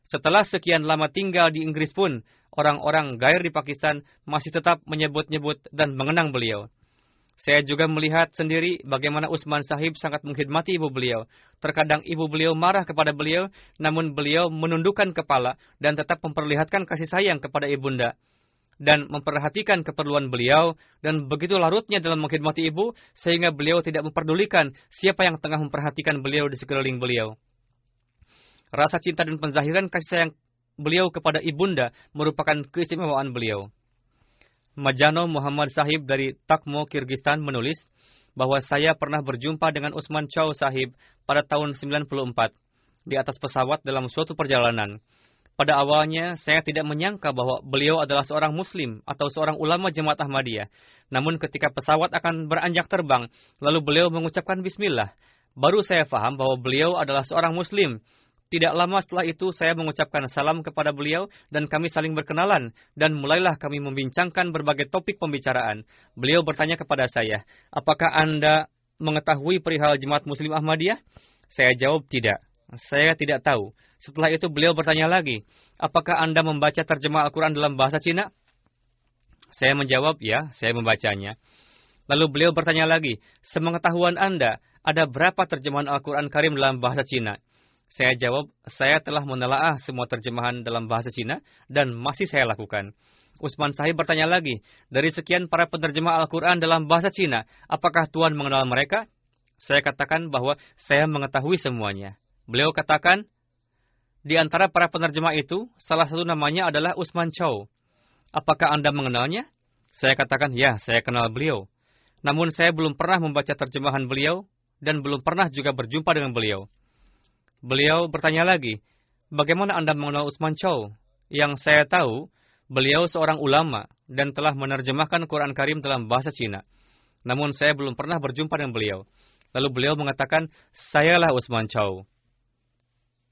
Setelah sekian lama tinggal di Inggris pun, orang-orang Gair di Pakistan masih tetap menyebut-nyebut dan mengenang beliau. Saya juga melihat sendiri bagaimana Usman Sahib sangat menghormati ibu beliau. Terkadang ibu beliau marah kepada beliau, namun beliau menundukkan kepala dan tetap memperlihatkan kasih sayang kepada ibunda dan memperhatikan keperluan beliau, dan begitu larutnya dalam menghormati ibu sehingga beliau tidak memperdulikan siapa yang tengah memperhatikan beliau di sekeliling beliau. Rasa cinta dan penzahiran kasih sayang beliau kepada ibunda merupakan keistimewaan beliau. Majano Muhammad Sahib dari Takmo, Kyrgyzstan menulis bahwa saya pernah berjumpa dengan Usman Chow Sahib pada tahun 94 di atas pesawat dalam suatu perjalanan. Pada awalnya saya tidak menyangka bahwa beliau adalah seorang muslim atau seorang ulama jemaat Ahmadiyah. Namun ketika pesawat akan beranjak terbang, lalu beliau mengucapkan bismillah, baru saya faham bahwa beliau adalah seorang muslim. Tidak lama setelah itu saya mengucapkan salam kepada beliau dan kami saling berkenalan dan mulailah kami membincangkan berbagai topik pembicaraan. Beliau bertanya kepada saya, apakah Anda mengetahui perihal jemaat Muslim Ahmadiyah? Saya jawab tidak. Saya tidak tahu. Setelah itu beliau bertanya lagi, apakah Anda membaca terjemah Al-Quran dalam bahasa Cina? Saya menjawab, ya, saya membacanya. Lalu beliau bertanya lagi, sepengetahuan Anda, ada berapa terjemahan Al-Quran Karim dalam bahasa Cina? Saya jawab, saya telah menelaah semua terjemahan dalam bahasa Cina dan masih saya lakukan. Usman Sahib bertanya lagi, dari sekian para penerjemah Al-Quran dalam bahasa Cina, apakah Tuan mengenal mereka? Saya katakan bahwa saya mengetahui semuanya. Beliau katakan, di antara para penerjemah itu, salah satu namanya adalah Usman Chow. Apakah Anda mengenalnya? Saya katakan, ya, saya kenal beliau. Namun saya belum pernah membaca terjemahan beliau, dan belum pernah juga berjumpa dengan beliau. Beliau bertanya lagi, bagaimana Anda mengenal Usman Chow? Yang saya tahu, beliau seorang ulama, dan telah menerjemahkan Quran Karim dalam bahasa Cina. Namun saya belum pernah berjumpa dengan beliau. Lalu beliau mengatakan, sayalah Usman Chow.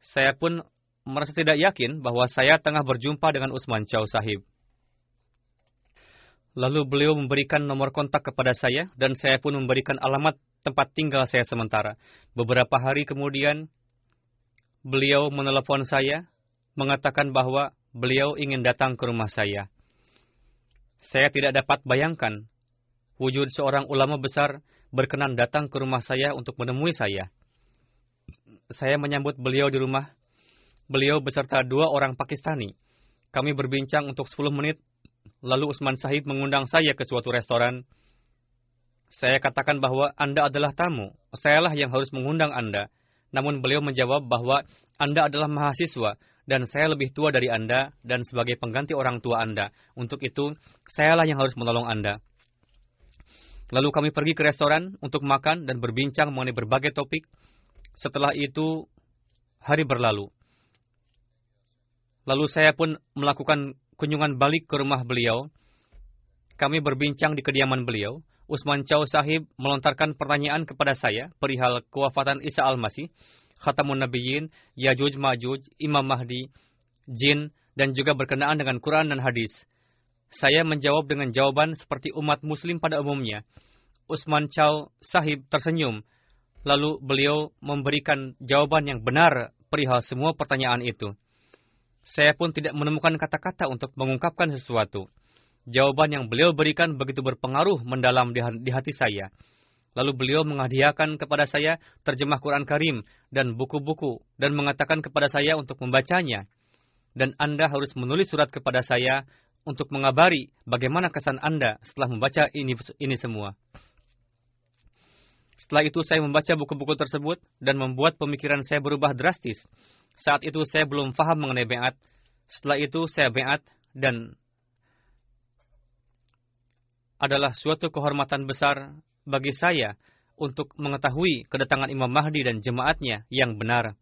Saya pun merasa tidak yakin bahwa saya tengah berjumpa dengan Usman Chow Sahib. Lalu beliau memberikan nomor kontak kepada saya, dan saya pun memberikan alamat tempat tinggal saya sementara. Beberapa hari kemudian, beliau menelepon saya, mengatakan bahwa beliau ingin datang ke rumah saya. Saya tidak dapat bayangkan, wujud seorang ulama besar berkenan datang ke rumah saya untuk menemui saya. Saya menyambut beliau di rumah. Beliau beserta 2 orang Pakistani. Kami berbincang untuk 10 menit. Lalu Usman Sahib mengundang saya ke suatu restoran. Saya katakan bahwa Anda adalah tamu. Sayalah yang harus mengundang Anda. Namun beliau menjawab bahwa Anda adalah mahasiswa dan saya lebih tua dari Anda dan sebagai pengganti orang tua Anda. Untuk itu, sayalah yang harus menolong Anda. Lalu kami pergi ke restoran untuk makan dan berbincang mengenai berbagai topik. Setelah itu, hari berlalu. Lalu saya pun melakukan kunjungan balik ke rumah beliau. Kami berbincang di kediaman beliau. Usman Chow Sahib melontarkan pertanyaan kepada saya perihal kewafatan Isa Al-Masih, Khatamun Nabiyyin, Yajuj Majuj, Imam Mahdi, Jin, dan juga berkenaan dengan Quran dan hadis. Saya menjawab dengan jawaban seperti umat muslim pada umumnya. Usman Chow Sahib tersenyum. Lalu beliau memberikan jawaban yang benar perihal semua pertanyaan itu. Saya pun tidak menemukan kata-kata untuk mengungkapkan sesuatu. Jawaban yang beliau berikan begitu berpengaruh mendalam di hati saya. Lalu beliau menghadiahkan kepada saya terjemah Quran Karim dan buku-buku dan mengatakan kepada saya untuk membacanya. Dan Anda harus menulis surat kepada saya untuk mengabari bagaimana kesan Anda setelah membaca ini semua. Setelah itu saya membaca buku-buku tersebut dan membuat pemikiran saya berubah drastis. Saat itu saya belum faham mengenai be'at. Setelah itu saya be'at dan adalah suatu kehormatan besar bagi saya untuk mengetahui kedatangan Imam Mahdi dan jemaatnya yang benar.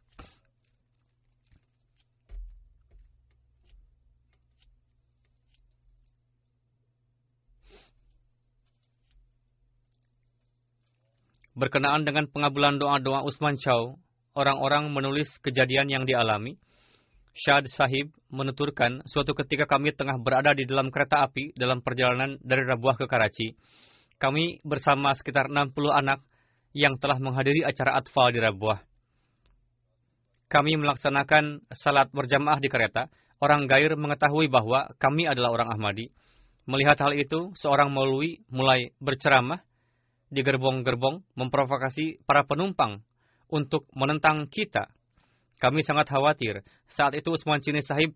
Berkenaan dengan pengabulan doa-doa Usman Chow, orang-orang menulis kejadian yang dialami. Shad Sahib menuturkan, suatu ketika kami tengah berada di dalam kereta api dalam perjalanan dari Rabuah ke Karachi. Kami bersama sekitar 60 anak yang telah menghadiri acara atfal di Rabuah. Kami melaksanakan salat berjamaah di kereta. Orang Gair mengetahui bahwa kami adalah orang Ahmadi. Melihat hal itu, seorang maulwi mulai berceramah di gerbong-gerbong memprovokasi para penumpang untuk menentang kita. Kami sangat khawatir. Saat itu Usman Chini Sahib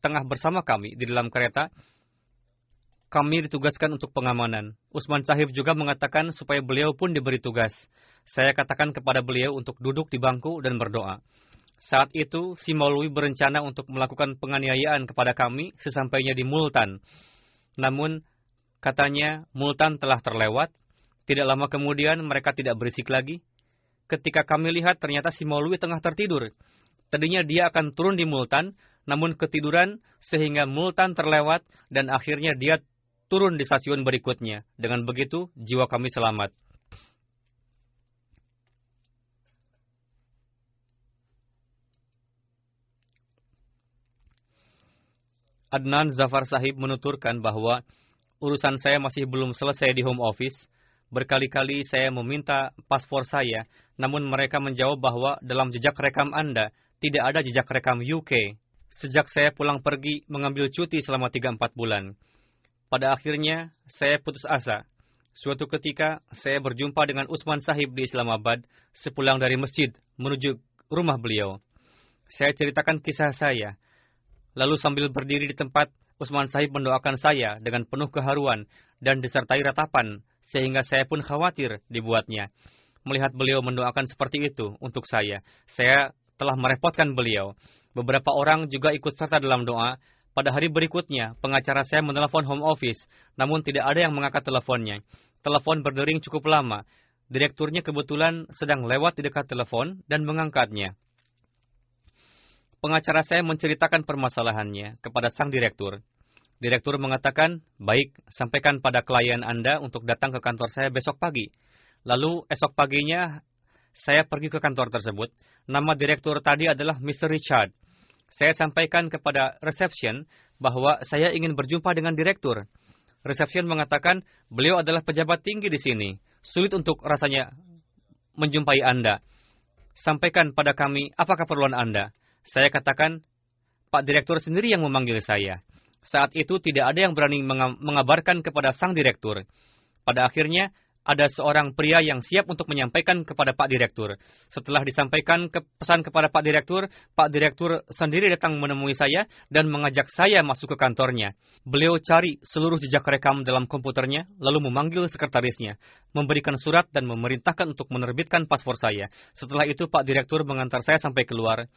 tengah bersama kami di dalam kereta. Kami ditugaskan untuk pengamanan. Usman Sahib juga mengatakan supaya beliau pun diberi tugas. Saya katakan kepada beliau untuk duduk di bangku dan berdoa. Saat itu, si Maulwi berencana untuk melakukan penganiayaan kepada kami sesampainya di Multan. Namun, katanya Multan telah terlewat. Tidak lama kemudian mereka tidak berisik lagi. Ketika kami lihat ternyata si Maulwi tengah tertidur. Tadinya dia akan turun di Multan, namun ketiduran sehingga Multan terlewat dan akhirnya dia turun di stasiun berikutnya. Dengan begitu, jiwa kami selamat. Adnan Zafar Sahib menuturkan bahwa urusan saya masih belum selesai di home office. Berkali-kali saya meminta paspor saya, namun mereka menjawab bahwa dalam jejak rekam Anda tidak ada jejak rekam UK. Sejak saya pulang pergi mengambil cuti selama 3-4 bulan. Pada akhirnya, saya putus asa. Suatu ketika, saya berjumpa dengan Usman Sahib di Islamabad sepulang dari masjid menuju rumah beliau. Saya ceritakan kisah saya. Lalu sambil berdiri di tempat, Usman Sahib mendoakan saya dengan penuh keharuan dan disertai ratapan, sehingga saya pun khawatir dibuatnya. Melihat beliau mendoakan seperti itu untuk saya telah merepotkan beliau. Beberapa orang juga ikut serta dalam doa. Pada hari berikutnya, pengacara saya menelepon home office, namun tidak ada yang mengangkat teleponnya. Telepon berdering cukup lama. Direkturnya kebetulan sedang lewat di dekat telepon dan mengangkatnya. Pengacara saya menceritakan permasalahannya kepada sang direktur. Direktur mengatakan, baik, sampaikan pada klien Anda untuk datang ke kantor saya besok pagi. Lalu esok paginya, saya pergi ke kantor tersebut. Nama direktur tadi adalah Mr. Richard. Saya sampaikan kepada reception bahwa saya ingin berjumpa dengan direktur. Reception mengatakan, beliau adalah pejabat tinggi di sini. Sulit untuk rasanya menjumpai Anda. Sampaikan pada kami, apa keperluan Anda? Saya katakan, Pak Direktur sendiri yang memanggil saya. Saat itu tidak ada yang berani mengabarkan kepada sang direktur. Pada akhirnya, ada seorang pria yang siap untuk menyampaikan kepada Pak Direktur. Setelah disampaikan pesan kepada Pak Direktur sendiri datang menemui saya dan mengajak saya masuk ke kantornya. Beliau cari seluruh jejak rekam dalam komputernya, lalu memanggil sekretarisnya, memberikan surat dan memerintahkan untuk menerbitkan paspor saya. Setelah itu Pak Direktur mengantar saya sampai keluar.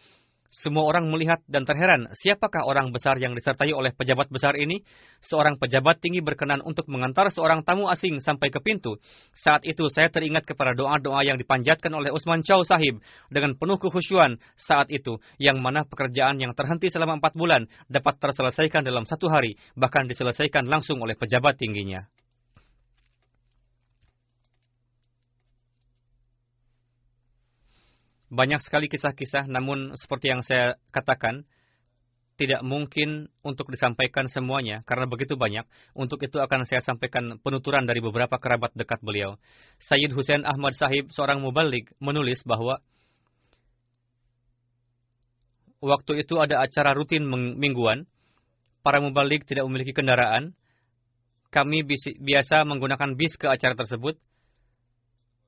Semua orang melihat dan terheran, siapakah orang besar yang disertai oleh pejabat besar ini? Seorang pejabat tinggi berkenan untuk mengantar seorang tamu asing sampai ke pintu. Saat itu saya teringat kepada doa-doa yang dipanjatkan oleh Usman Chow Sahib dengan penuh kekhusyuan saat itu, yang mana pekerjaan yang terhenti selama 4 bulan dapat terselesaikan dalam 1 hari, bahkan diselesaikan langsung oleh pejabat tingginya. Banyak sekali kisah-kisah, namun seperti yang saya katakan, tidak mungkin untuk disampaikan semuanya, karena begitu banyak. Untuk itu akan saya sampaikan penuturan dari beberapa kerabat dekat beliau. Sayyid Hussein Ahmad Sahib, seorang mubaligh, menulis bahwa waktu itu ada acara rutin mingguan. Para mubaligh tidak memiliki kendaraan. Kami biasa menggunakan bis ke acara tersebut.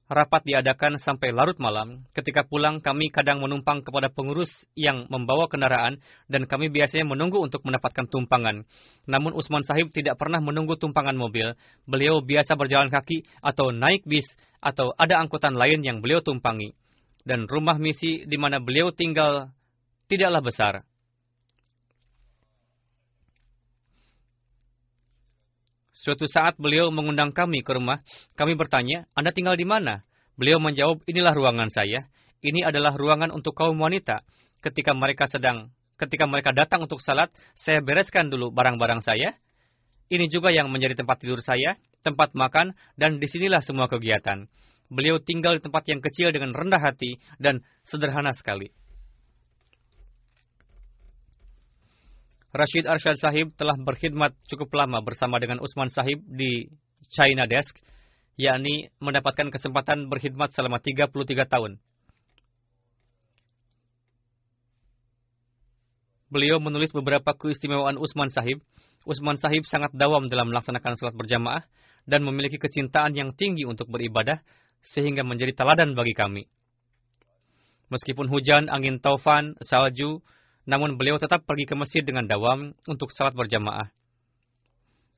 Rapat diadakan sampai larut malam. Ketika pulang, kami kadang menumpang kepada pengurus yang membawa kendaraan, dan kami biasanya menunggu untuk mendapatkan tumpangan. Namun Usman Sahib tidak pernah menunggu tumpangan mobil. Beliau biasa berjalan kaki atau naik bis, atau ada angkutan lain yang beliau tumpangi. Dan rumah misi di mana beliau tinggal tidaklah besar. Suatu saat beliau mengundang kami ke rumah. Kami bertanya, Anda tinggal di mana? Beliau menjawab, inilah ruangan saya. Ini adalah ruangan untuk kaum wanita. Ketika mereka datang untuk salat, saya bereskan dulu barang-barang saya. Ini juga yang menjadi tempat tidur saya, tempat makan, dan disinilah semua kegiatan. Beliau tinggal di tempat yang kecil dengan rendah hati dan sederhana sekali. Rashid Arshad Sahib telah berkhidmat cukup lama bersama dengan Usman Sahib di China Desk, yakni mendapatkan kesempatan berkhidmat selama 33 tahun. Beliau menulis beberapa keistimewaan Usman Sahib. Usman Sahib sangat dawam dalam melaksanakan salat berjamaah dan memiliki kecintaan yang tinggi untuk beribadah, sehingga menjadi teladan bagi kami. Meskipun hujan, angin taufan, salju, namun beliau tetap pergi ke masjid dengan dawam untuk salat berjamaah.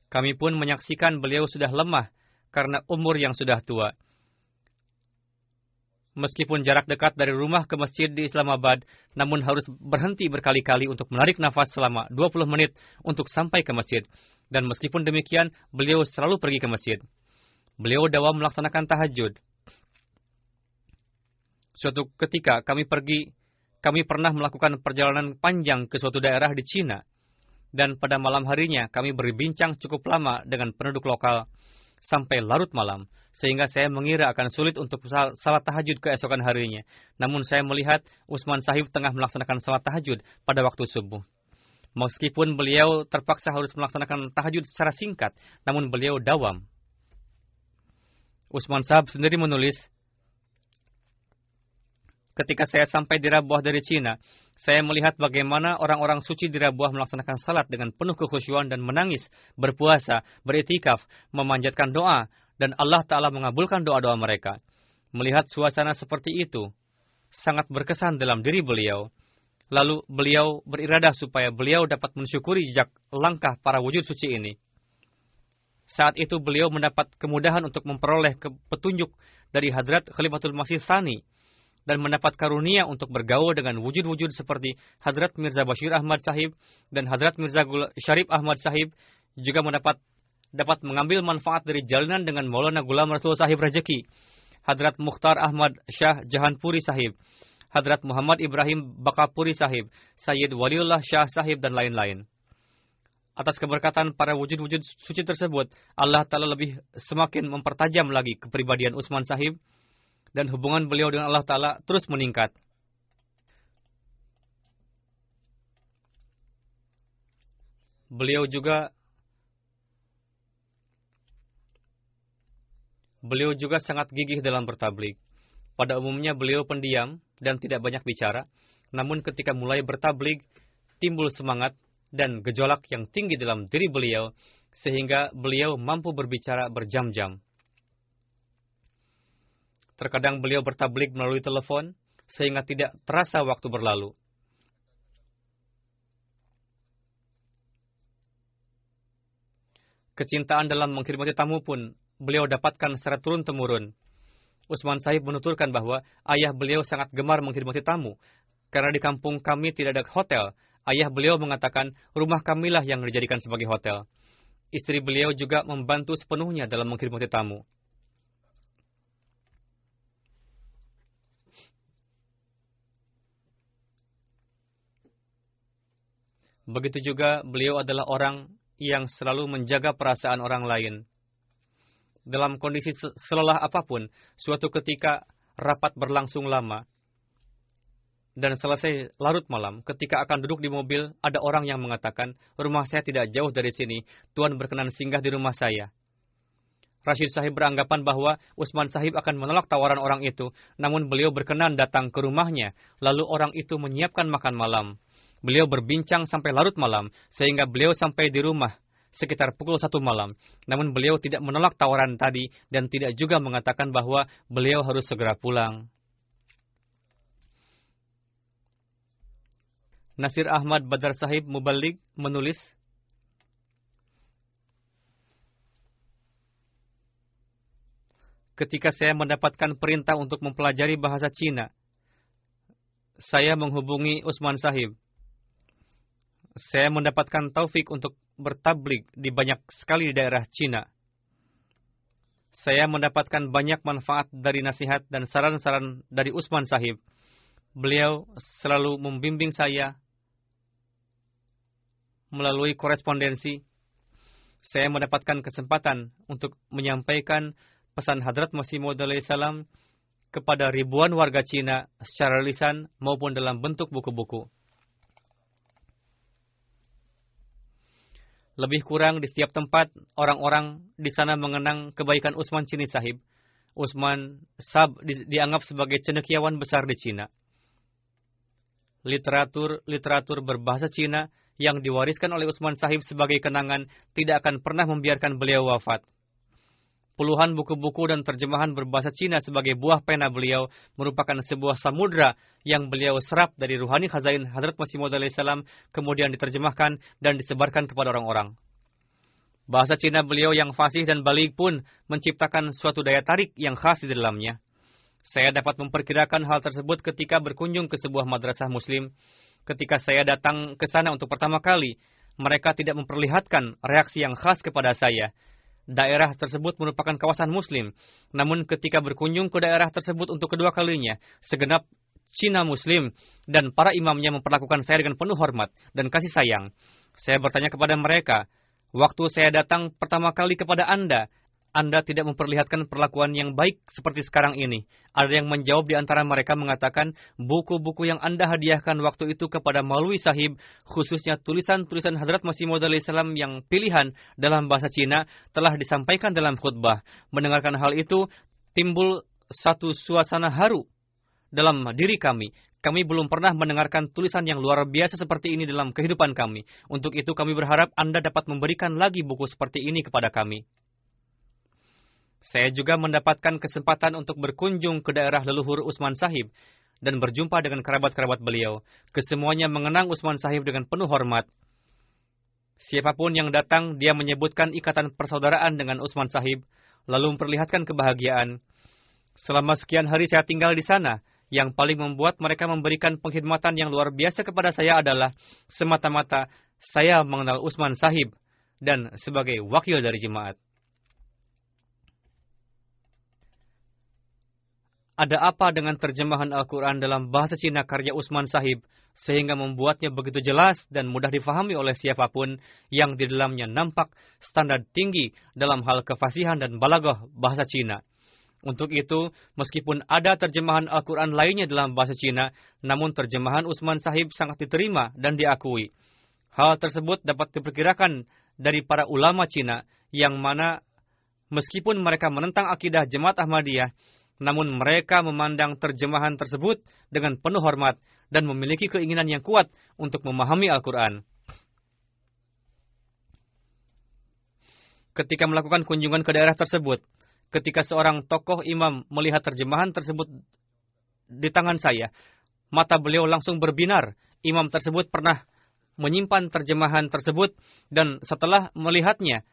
Kami pun menyaksikan beliau sudah lemah karena umur yang sudah tua. Meskipun jarak dekat dari rumah ke masjid di Islamabad, namun harus berhenti berkali-kali untuk menarik nafas selama 20 menit untuk sampai ke masjid. Dan meskipun demikian, beliau selalu pergi ke masjid. Beliau dawam melaksanakan tahajud. Suatu ketika kami pernah melakukan perjalanan panjang ke suatu daerah di Cina. Dan pada malam harinya kami berbincang cukup lama dengan penduduk lokal sampai larut malam. Sehingga saya mengira akan sulit untuk salat tahajud keesokan harinya. Namun saya melihat Usman Sahib tengah melaksanakan salat tahajud pada waktu subuh. Meskipun beliau terpaksa harus melaksanakan tahajud secara singkat, namun beliau dawam. Usman Sahib sendiri menulis, ketika saya sampai di Rabuah dari Cina, saya melihat bagaimana orang-orang suci di Rabuah melaksanakan salat dengan penuh kekhusyuan dan menangis, berpuasa, beritikaf, memanjatkan doa, dan Allah Ta'ala mengabulkan doa-doa mereka. Melihat suasana seperti itu, sangat berkesan dalam diri beliau. Lalu beliau beriradah supaya beliau dapat mensyukuri jejak langkah para wujud suci ini. Saat itu beliau mendapat kemudahan untuk memperoleh petunjuk dari Hadrat Khalifatul Masih Tsani dan mendapat karunia untuk bergaul dengan wujud-wujud seperti Hadrat Mirza Bashir Ahmad Sahib dan Hadrat Mirza Syarif Ahmad Sahib, juga dapat mengambil manfaat dari jalinan dengan Maulana Ghulam Rasul Sahib Rajeki, Hadrat Mukhtar Ahmad Shah Jahanpuri Sahib, Hadrat Muhammad Ibrahim Bakapuri Sahib, Sayyid Waliullah Shah Sahib, dan lain-lain. Atas keberkatan para wujud-wujud suci tersebut, Allah Ta'ala semakin mempertajam lagi kepribadian Usman Sahib, dan hubungan beliau dengan Allah Ta'ala terus meningkat. Beliau juga sangat gigih dalam bertabligh. Pada umumnya beliau pendiam dan tidak banyak bicara, namun ketika mulai bertabligh, timbul semangat dan gejolak yang tinggi dalam diri beliau, sehingga beliau mampu berbicara berjam-jam. Terkadang beliau bertabligh melalui telepon, sehingga tidak terasa waktu berlalu. Kecintaan dalam menghormati tamu pun beliau dapatkan secara turun-temurun. Usman Sahib menuturkan bahwa ayah beliau sangat gemar menghormati tamu, karena di kampung kami tidak ada hotel. Ayah beliau mengatakan, rumah kamilah yang dijadikan sebagai hotel. Istri beliau juga membantu sepenuhnya dalam menghormati tamu. Begitu juga beliau adalah orang yang selalu menjaga perasaan orang lain. Dalam kondisi selelah apapun, suatu ketika rapat berlangsung lama, dan selesai larut malam, ketika akan duduk di mobil, ada orang yang mengatakan, rumah saya tidak jauh dari sini, Tuan berkenan singgah di rumah saya. Rashid Sahib beranggapan bahwa Usman Sahib akan menolak tawaran orang itu, namun beliau berkenan datang ke rumahnya, lalu orang itu menyiapkan makan malam. Beliau berbincang sampai larut malam, sehingga beliau sampai di rumah sekitar pukul 1 malam. Namun beliau tidak menolak tawaran tadi, dan tidak juga mengatakan bahwa beliau harus segera pulang. Nasir Ahmad Badar Sahib Muballigh menulis, ketika saya mendapatkan perintah untuk mempelajari bahasa Cina, saya menghubungi Usman Sahib. Saya mendapatkan taufik untuk bertabligh di banyak sekali di daerah Cina. Saya mendapatkan banyak manfaat dari nasihat dan saran-saran dari Usman Sahib. Beliau selalu membimbing saya melalui korespondensi. Saya mendapatkan kesempatan untuk menyampaikan pesan Hadrat Masih Maud alaihi salam kepada ribuan warga Cina secara lisan maupun dalam bentuk buku-buku. Lebih kurang di setiap tempat, orang-orang di sana mengenang kebaikan Usman Chini Sahib. Usman Sahib dianggap sebagai cendekiawan besar di Cina. Literatur berbahasa Cina yang diwariskan oleh Usman Sahib sebagai kenangan tidak akan pernah membiarkan beliau wafat. Puluhan buku-buku dan terjemahan berbahasa Cina sebagai buah pena beliau merupakan sebuah samudra yang beliau serap dari ruhani khazain Hadrat Masih Maud alaihi salam, kemudian diterjemahkan dan disebarkan kepada orang-orang. Bahasa Cina beliau yang fasih dan baligh pun menciptakan suatu daya tarik yang khas di dalamnya. Saya dapat memperkirakan hal tersebut ketika berkunjung ke sebuah madrasah muslim. Ketika saya datang ke sana untuk pertama kali, mereka tidak memperlihatkan reaksi yang khas kepada saya. Daerah tersebut merupakan kawasan muslim. Namun ketika berkunjung ke daerah tersebut untuk kedua kalinya, segenap Cina muslim dan para imamnya memperlakukan saya dengan penuh hormat dan kasih sayang. Saya bertanya kepada mereka, waktu saya datang pertama kali kepada Anda, Anda tidak memperlihatkan perlakuan yang baik seperti sekarang ini? Ada yang menjawab di antara mereka mengatakan, buku-buku yang Anda hadiahkan waktu itu kepada Maulwi Sahib, khususnya tulisan-tulisan Hadrat Masih Maud Salam yang pilihan dalam bahasa Cina, telah disampaikan dalam khutbah. Mendengarkan hal itu, timbul satu suasana haru dalam diri kami. Kami belum pernah mendengarkan tulisan yang luar biasa seperti ini dalam kehidupan kami. Untuk itu kami berharap Anda dapat memberikan lagi buku seperti ini kepada kami. Saya juga mendapatkan kesempatan untuk berkunjung ke daerah leluhur Usman Sahib dan berjumpa dengan kerabat-kerabat beliau. Kesemuanya mengenang Usman Sahib dengan penuh hormat. Siapapun yang datang, dia menyebutkan ikatan persaudaraan dengan Usman Sahib, lalu memperlihatkan kebahagiaan. Selama sekian hari saya tinggal di sana, yang paling membuat mereka memberikan penghormatan yang luar biasa kepada saya adalah semata-mata saya mengenal Usman Sahib dan sebagai wakil dari jemaat. Ada apa dengan terjemahan Al-Quran dalam bahasa Cina karya Usman Sahib, sehingga membuatnya begitu jelas dan mudah difahami oleh siapapun yang di dalamnya nampak standar tinggi dalam hal kefasihan dan balaghah bahasa Cina. Untuk itu, meskipun ada terjemahan Al-Quran lainnya dalam bahasa Cina, namun terjemahan Usman Sahib sangat diterima dan diakui. Hal tersebut dapat diperkirakan dari para ulama Cina, yang mana meskipun mereka menentang akidah Jemaat Ahmadiyah, namun mereka memandang terjemahan tersebut dengan penuh hormat dan memiliki keinginan yang kuat untuk memahami Al-Quran. Ketika melakukan kunjungan ke daerah tersebut, ketika seorang tokoh imam melihat terjemahan tersebut di tangan saya, mata beliau langsung berbinar. Imam tersebut pernah menyimpan terjemahan tersebut dan setelah melihatnya,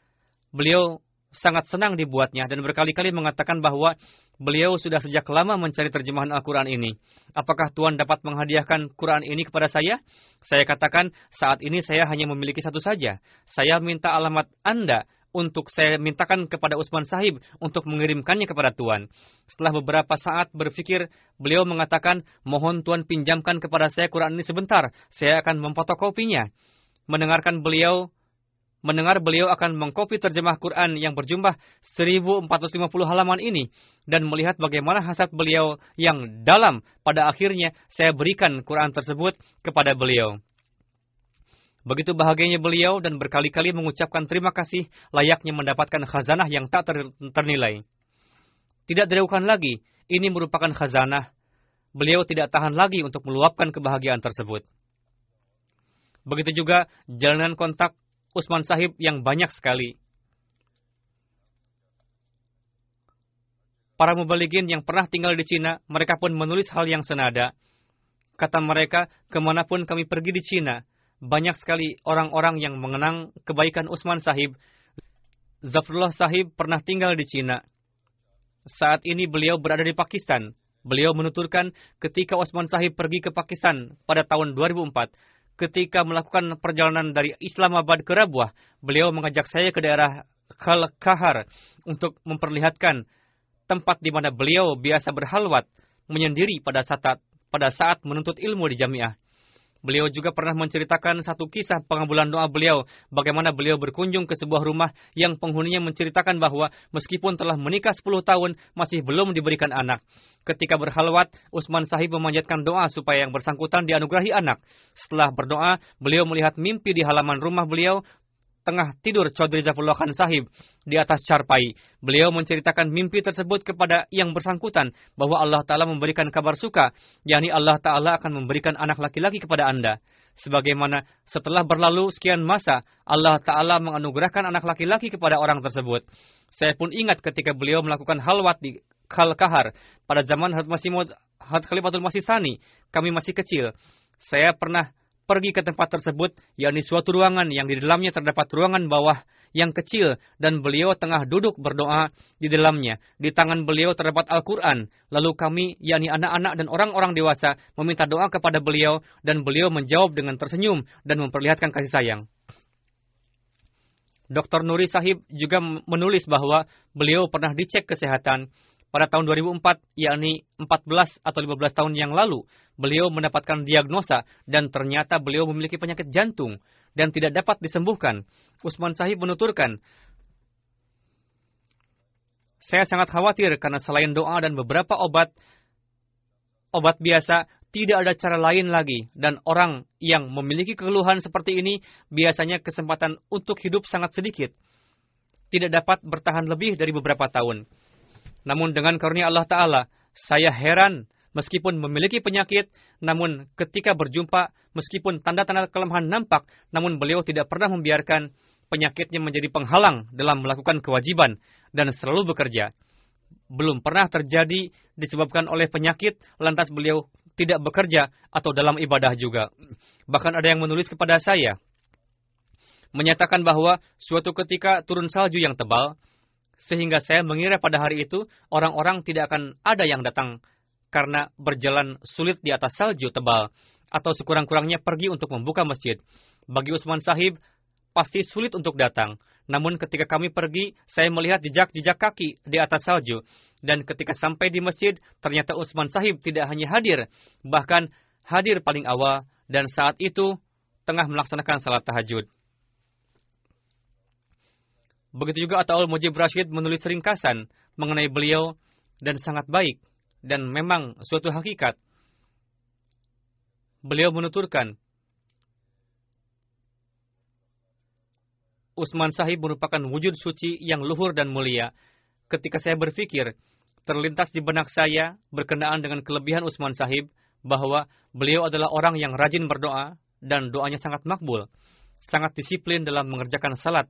beliau sangat senang dibuatnya dan berkali-kali mengatakan bahwa beliau sudah sejak lama mencari terjemahan Al-Quran ini. Apakah Tuan dapat menghadiahkan Quran ini kepada saya? Saya katakan, saat ini saya hanya memiliki satu saja. Saya minta alamat Anda untuk saya mintakan kepada Usman Sahib untuk mengirimkannya kepada Tuan. Setelah beberapa saat berpikir, beliau mengatakan, mohon Tuan pinjamkan kepada saya Quran ini sebentar. Saya akan memfotokopinya. Mendengar beliau akan mengkopi terjemah Quran yang berjumlah 1450 halaman ini dan melihat bagaimana hasrat beliau yang dalam, pada akhirnya saya berikan Quran tersebut kepada beliau. Begitu bahagianya beliau dan berkali-kali mengucapkan terima kasih layaknya mendapatkan khazanah yang tak ternilai. Tidak diragukan lagi, ini merupakan khazanah. Beliau tidak tahan lagi untuk meluapkan kebahagiaan tersebut. Begitu juga jalanan kontak Usman Sahib yang banyak sekali. Para mubalighin yang pernah tinggal di Cina, mereka pun menulis hal yang senada. Kata mereka, kemanapun kami pergi di Cina, banyak sekali orang-orang yang mengenang kebaikan Usman Sahib. Zafrullah Sahib pernah tinggal di Cina. Saat ini beliau berada di Pakistan. Beliau menuturkan ketika Usman Sahib pergi ke Pakistan pada tahun 2004, ketika melakukan perjalanan dari Islamabad ke Rabwah, beliau mengajak saya ke daerah Khalkhahar untuk memperlihatkan tempat di mana beliau biasa berhalwat menyendiri pada saat menuntut ilmu di jamiah. Beliau juga pernah menceritakan satu kisah pengabulan doa beliau, bagaimana beliau berkunjung ke sebuah rumah yang penghuninya menceritakan bahwa meskipun telah menikah 10 tahun, masih belum diberikan anak. Ketika berhalwat, Usman Sahib memanjatkan doa supaya yang bersangkutan dianugerahi anak. Setelah berdoa, beliau melihat mimpi di halaman rumah beliau, tengah tidur Chaudhry Zafrullah Khan Sahib di atas carpai. Beliau menceritakan mimpi tersebut kepada yang bersangkutan bahwa Allah Ta'ala memberikan kabar suka, yakni Allah Ta'ala akan memberikan anak laki-laki kepada Anda. Sebagaimana setelah berlalu sekian masa, Allah Ta'ala menganugerahkan anak laki-laki kepada orang tersebut. Saya pun ingat ketika beliau melakukan halwat di Khalkhahar pada zaman Hadrat Khalifatul Masih Tsani, kami masih kecil. Saya pernah pergi ke tempat tersebut, yakni suatu ruangan yang di dalamnya terdapat ruangan bawah yang kecil dan beliau tengah duduk berdoa di dalamnya. Di tangan beliau terdapat Al-Quran. Lalu kami, yakni anak-anak dan orang-orang dewasa, meminta doa kepada beliau dan beliau menjawab dengan tersenyum dan memperlihatkan kasih sayang. Dr. Nuri Sahib juga menulis bahwa beliau pernah dicek kesehatan. Pada tahun 2004, yakni 14 atau 15 tahun yang lalu, beliau mendapatkan diagnosa dan ternyata beliau memiliki penyakit jantung dan tidak dapat disembuhkan. Usman Sahib menuturkan, Saya sangat khawatir karena selain doa dan beberapa obat biasa, tidak ada cara lain lagi. Dan orang yang memiliki keluhan seperti ini, biasanya kesempatan untuk hidup sangat sedikit. Tidak dapat bertahan lebih dari beberapa tahun. Namun dengan karunia Allah Ta'ala, saya heran meskipun memiliki penyakit, namun ketika berjumpa, meskipun tanda-tanda kelemahan nampak, namun beliau tidak pernah membiarkan penyakitnya menjadi penghalang dalam melakukan kewajiban dan selalu bekerja. Belum pernah terjadi disebabkan oleh penyakit, lantas beliau tidak bekerja atau dalam ibadah juga. Bahkan ada yang menulis kepada saya, menyatakan bahwa suatu ketika turun salju yang tebal, sehingga saya mengira pada hari itu orang-orang tidak akan ada yang datang karena berjalan sulit di atas salju tebal, atau sekurang-kurangnya pergi untuk membuka masjid. Bagi Utsman Sahib, pasti sulit untuk datang. Namun ketika kami pergi, saya melihat jejak-jejak kaki di atas salju. Dan ketika sampai di masjid, ternyata Utsman Sahib tidak hanya hadir, bahkan hadir paling awal, dan saat itu tengah melaksanakan salat tahajud. Begitu juga Ataul Mujib Rashid menulis ringkasan mengenai beliau, dan sangat baik, dan memang suatu hakikat. Beliau menuturkan, Utsman Sahib merupakan wujud suci yang luhur dan mulia. Ketika saya berpikir, terlintas di benak saya berkenaan dengan kelebihan Utsman Sahib, bahwa beliau adalah orang yang rajin berdoa, dan doanya sangat makbul, sangat disiplin dalam mengerjakan salat.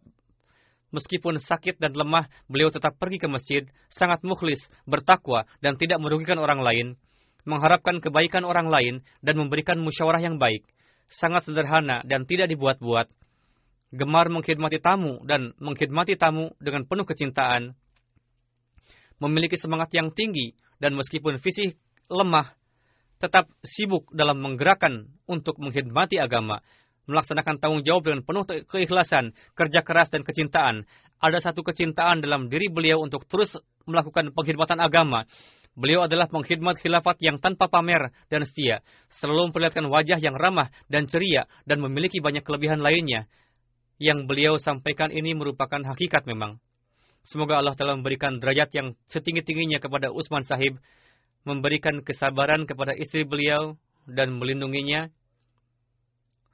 Meskipun sakit dan lemah, beliau tetap pergi ke masjid, sangat mukhlis, bertakwa, dan tidak merugikan orang lain, mengharapkan kebaikan orang lain, dan memberikan musyawarah yang baik. Sangat sederhana dan tidak dibuat-buat. Gemar mengkhidmati tamu dan mengkhidmati tamu dengan penuh kecintaan. Memiliki semangat yang tinggi dan meskipun fisik lemah, tetap sibuk dalam menggerakkan untuk mengkhidmati agama, melaksanakan tanggung jawab dengan penuh keikhlasan, kerja keras dan kecintaan. Ada satu kecintaan dalam diri beliau untuk terus melakukan pengkhidmatan agama. Beliau adalah pengkhidmat khilafat yang tanpa pamer dan setia, selalu memperlihatkan wajah yang ramah dan ceria dan memiliki banyak kelebihan lainnya. Yang beliau sampaikan ini merupakan hakikat memang. Semoga Allah telah memberikan derajat yang setinggi-tingginya kepada Utsman Sahib, memberikan kesabaran kepada istri beliau dan melindunginya.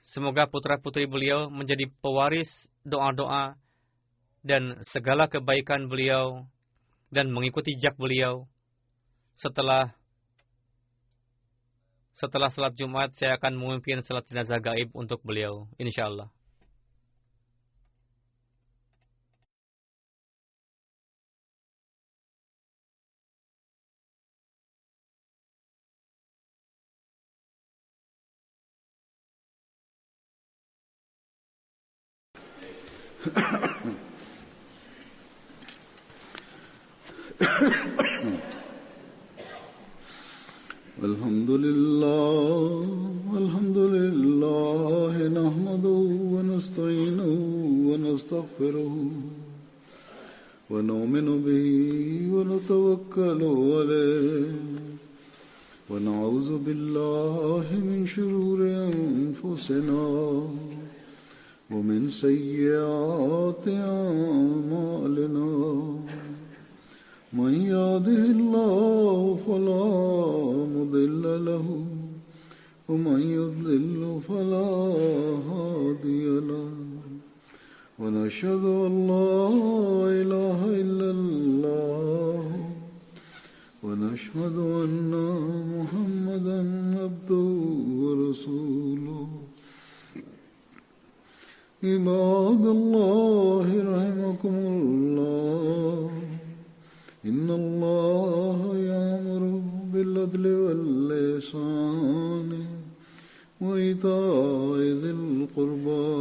Semoga putra-putri beliau menjadi pewaris doa-doa dan segala kebaikan beliau dan mengikuti jejak beliau. Setelah salat Jumat, saya akan memimpin salat jenazah gaib untuk beliau, insyaallah. Alhamdulillah, nahmaduhu wa nasta'inuhu wa nastaghfiruhu wa nu'minu bihi wa natawakkalu alayhi wa na'udzu billahi min shururi anfusina wa min sayyiati a'malina. من يهده الله فلا مضل له ومن يضلل فلا هادي له ونشهد أن لا إله إلا الله ونشهد أن محمدا عبده ورسوله. عباد الله رحمكم الله، إن الله يأمر بالعدل والإحسان وإيتاء ذي القربى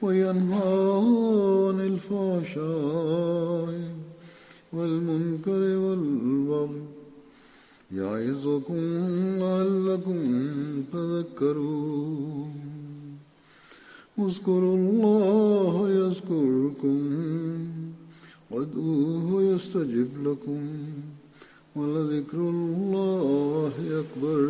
وينهى عن الفحشاء والمنكر والبغي يعظكم لعلكم تذكرون. اذكروا الله يذكركم وادعوه يستجب لكم ولذكر الله أكبر.